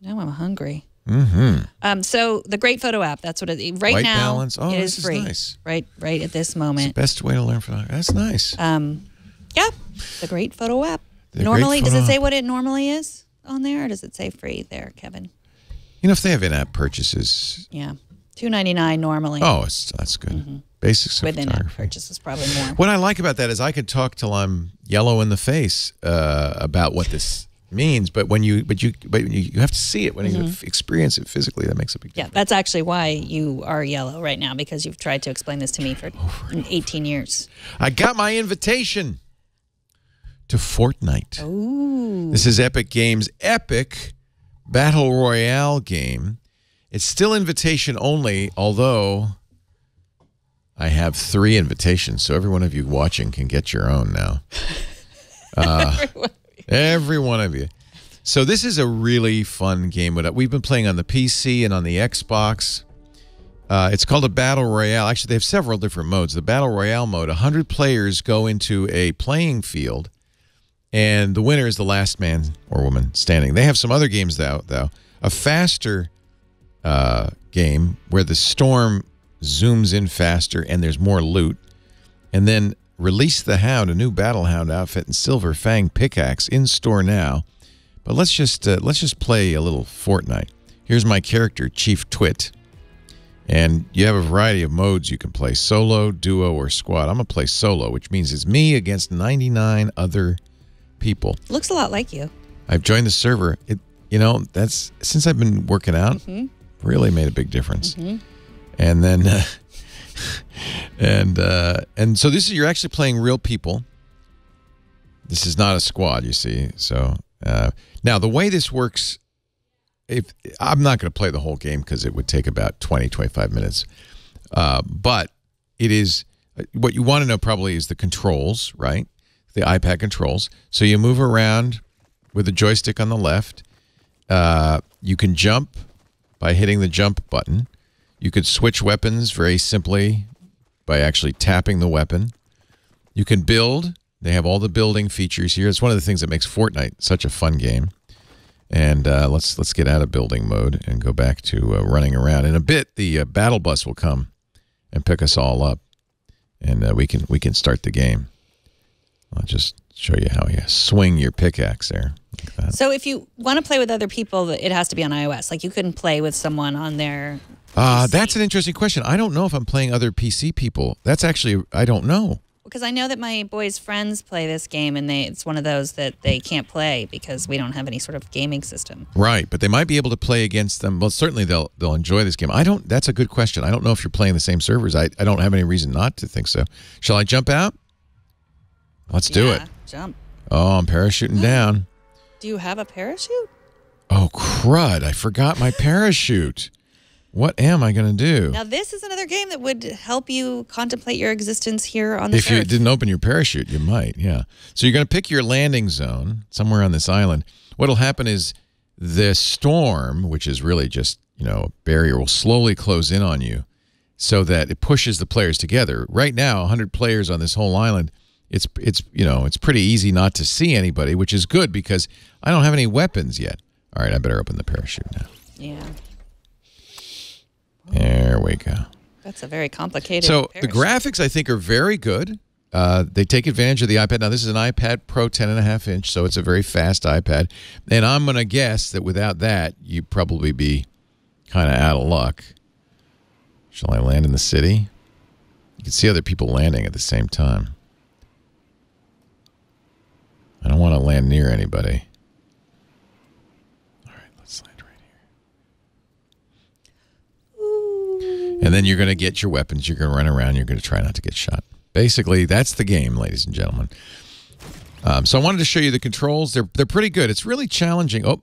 Now I'm hungry.
Mm-hmm.
So the Great Photo app, that's what it is. Right
White
now,
balance. Oh,
it
this
is free.
Nice.
Right at this moment.
It's the best way to learn photography. That's nice.
Yeah, the Great Photo app.
The
normally,
Great
does
Photo
it say
app.
what it normally is on there, or does it say free there, Kevin?
If they have in-app purchases.
Yeah, $2.99 normally.
Oh, that's good. Basics of
With in-app
photography.
purchases, probably more.
What I like about that is I could talk till I'm yellow in the face about what this means, but when you have to see it when you experience it physically. That makes a big difference.
Yeah, that's actually why you are yellow right now, because you've tried to explain this to me for 18 years.
I got my invitation to Fortnite.
Ooh.
This is Epic Games' Epic Battle Royale game. It's still invitation only, although I have 3 invitations, so every one of you watching can get your own now. Every one of you. So this is a really fun game. We've been playing on the PC and on the Xbox. It's called a Battle Royale. Actually, they have several different modes. The Battle Royale mode, 100 players go into a playing field, and the winner is the last man or woman standing. They have some other games, though. A faster game where the storm zooms in faster and there's more loot. And then Release the Hound, a new Battle Hound outfit and Silver Fang pickaxe in store now. But let's just play a little Fortnite. Here's my character, Chief Twit. And you have a variety of modes you can play: solo, duo, or squad. I'm going to play solo, which means it's me against 99 other people.
Looks a lot like you.
I've joined the server. That's since I've been working out, really made a big difference. And then, and so you're actually playing real people. This is not a squad, you see. So now the way this works, I'm not going to play the whole game because it would take about 20-25 minutes. But it is what you want to know probably is the controls, right? The iPad controls. So you move around with the joystick on the left. You can jump by hitting the jump button. You could switch weapons very simply by actually tapping the weapon. You can build. They have all the building features here. It's one of the things that makes Fortnite such a fun game. And let's get out of building mode and go back to running around. In a bit, the battle bus will come and pick us all up, and we can start the game. I'll just show you how you swing your pickaxe there. Like that.
So if you want to play with other people, it has to be on iOS. Like you couldn't play with someone on their
That's an interesting question. I don't know if I'm playing other PC people. That's actually, I don't know.
Because I know that my boys' friends play this game, and it's one of those that they can't play because we don't have any sort of gaming system.
Right, but they might be able to play against them. Well, certainly they'll enjoy this game. That's a good question. I don't know if you're playing the same servers. I don't have any reason not to think so. Shall I jump out? Let's do it.
Jump.
Oh, I'm parachuting down.
Do you have a parachute?
Oh, crud. I forgot my parachute. What am I going to do?
Now, this is another game that would help you contemplate your existence here on this
If you didn't open your parachute, you might, yeah. So you're going to pick your landing zone somewhere on this island. What'll happen is the storm, which is really just, a barrier, will slowly close in on you so that it pushes the players together. Right now, 100 players on this whole island, it's pretty easy not to see anybody, which is good because I don't have any weapons yet. All right, I better open the parachute now.
Yeah.
There we go.
That's a very complicated
So
parachute.
the graphics, I think, are very good. They take advantage of the iPad. Now, this is an iPad Pro 10.5-inch, so it's a very fast iPad. And I'm going to guess that without that, you'd probably be kind of out of luck. Shall I land in the city? You can see other people landing at the same time. I don't want to land near anybody. All right, let's land right here. And then you're going to get your weapons. You're going to run around. You're going to try not to get shot. Basically, that's the game, ladies and gentlemen. So I wanted to show you the controls. They're pretty good. It's really challenging. Oh.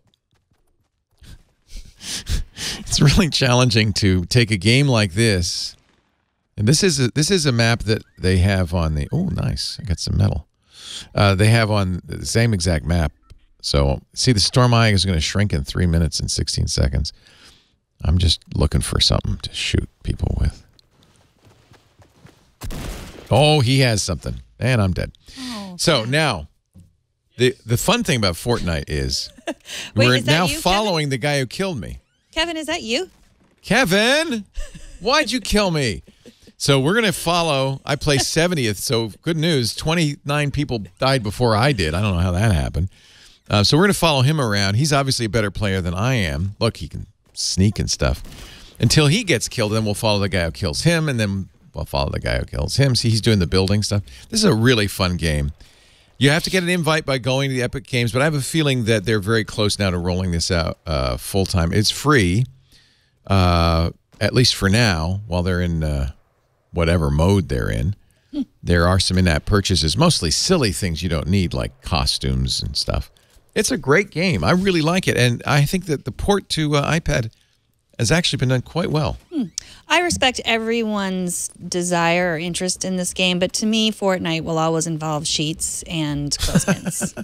It's really challenging to take a game like this. And this is a map that they have on the... Oh, nice. I got some metal. They have on the same exact map. So, see, the Storm Eye is going to shrink in 3 minutes and 16 seconds. I'm just looking for something to shoot people with. Oh, he has something. And I'm dead. Oh, so, now, the fun thing about Fortnite is
Wait,
we're
is that
now
you,
following the guy who killed me.
Kevin, is that you?
Kevin, why'd you kill me? So we're going to follow. I placed 70th, so good news. 29 people died before I did. I don't know how that happened. So we're going to follow him around. He's obviously a better player than I am. Look, he can sneak and stuff. Until he gets killed, then we'll follow the guy who kills him, and then we'll follow the guy who kills him. See, he's doing the building stuff. This is a really fun game. You have to get an invite by going to the Epic Games, but I have a feeling that they're very close now to rolling this out full-time. It's free, at least for now, while they're in whatever mode they're in. There are some in-app purchases, mostly silly things you don't need, like costumes and stuff. It's a great game. I really like it, and I think that the port to iPad has actually been done quite well.
I respect everyone's desire or interest in this game, but to me, Fortnite will always involve sheets and clothespins.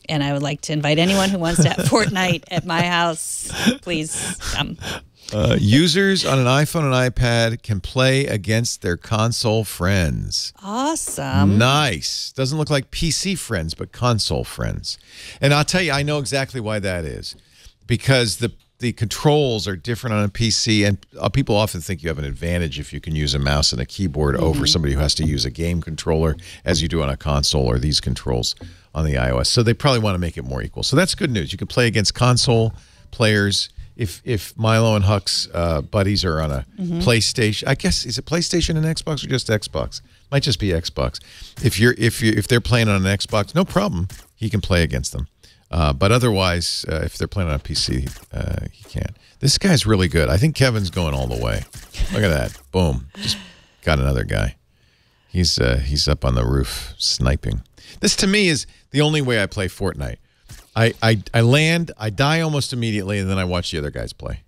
And I would like to invite anyone who wants to have Fortnite at my house, please come.
Users on an iPhone and iPad can play against their console friends.
Awesome.
Nice. Doesn't look like PC friends, but console friends. And I'll tell you, I know exactly why that is. Because the controls are different on a PC, and people often think you have an advantage if you can use a mouse and a keyboard over somebody who has to use a game controller as you do on a console or these controls on the iOS. So they probably want to make it more equal. So that's good news. You can play against console players. If Milo and Huck's buddies are on a PlayStation, I guess, is it PlayStation and Xbox or just Xbox? Might just be Xbox. If they're playing on an Xbox, no problem. He can play against them. But otherwise, if they're playing on a PC, he can't. This guy's really good. I think Kevin's going all the way. Look at that. Boom. Just got another guy. He's up on the roof sniping. This, to me, is the only way I play Fortnite. I land, I die almost immediately, and then I watch the other guys play.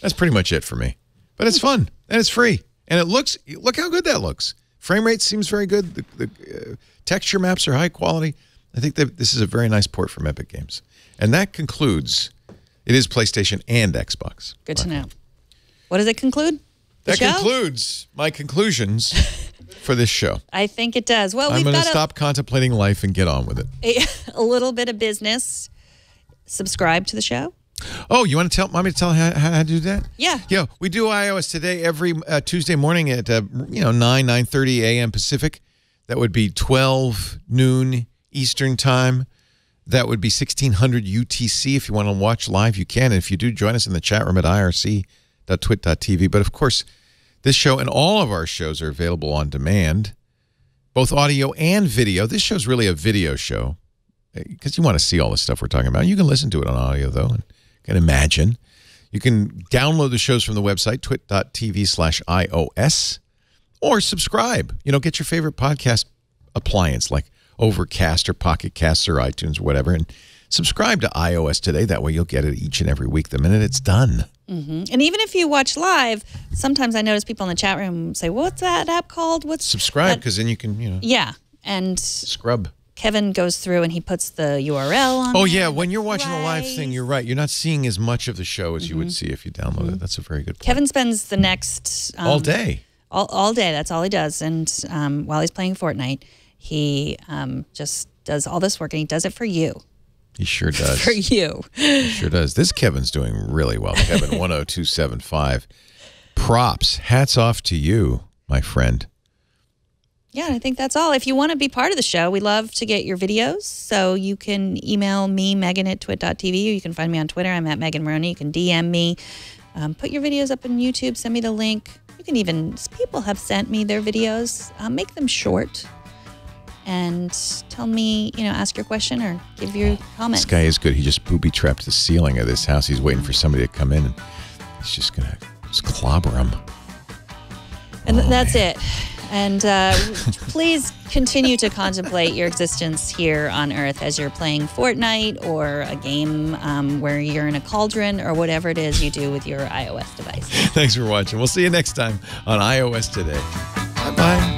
That's pretty much it for me. But it's fun, and it's free. And look how good that looks. Frame rate seems very good. The texture maps are high quality. I think that this is a very nice port from Epic Games. And that concludes, it is PlayStation and Xbox.
Good to know. What does it conclude?
That concludes my conclusions for this show.
I think it does. Well,
I'm going to stop contemplating life and get on with it.
A little bit of business. Subscribe to the show.
Oh, you want to want me to tell how to do that?
Yeah.
Yeah, we do iOS Today every Tuesday morning at 9:30 a.m. Pacific. That would be 12 noon Eastern Time. That would be 1600 UTC. If you want to watch live, you can. And if you do, join us in the chat room at irc.twit.tv. But of course, this show and all of our shows are available on demand, both audio and video. This show's really a video show because you want to see all the stuff we're talking about. You can listen to it on audio, though, and can imagine. You can download the shows from the website, twit.tv/iOS, or subscribe. Get your favorite podcast appliance like Overcast or Pocket Casts or iTunes or whatever, and subscribe to iOS Today. That way you'll get it each and every week the minute it's done.
And even if you watch live, sometimes I notice people in the chat room say, what's that app called? What's
Subscribe, because then you can,
Yeah, and
scrub.
Kevin goes through and he puts the URL on.
Oh, yeah. When you're watching a live thing, you're right. You're not seeing as much of the show as you would see if you download it. That's a very good point.
Kevin spends the next...
all day.
All day. That's all he does. And while he's playing Fortnite, he just does all this work, and he does it for you.
He sure does.
For you.
He sure does. This Kevin's doing really well. Kevin 10275. Props. Hats off to you, my friend.
Yeah, I think that's all. If you want to be part of the show, we love to get your videos. So you can email me, Megan at twit.tv, or you can find me on Twitter. I'm at Megan Morrone. You can DM me. Put your videos up on YouTube. Send me the link. You can even, people have sent me their videos. Make them short. And tell me, ask your question or give your comments.
This guy is good. He just booby-trapped the ceiling of this house. He's waiting for somebody to come in, and he's just going to clobber him.
And that's it. And please continue to contemplate your existence here on Earth as you're playing Fortnite or a game where you're in a cauldron or whatever it is you do with your iOS device.
Thanks for watching. We'll see you next time on iOS Today. Bye-bye.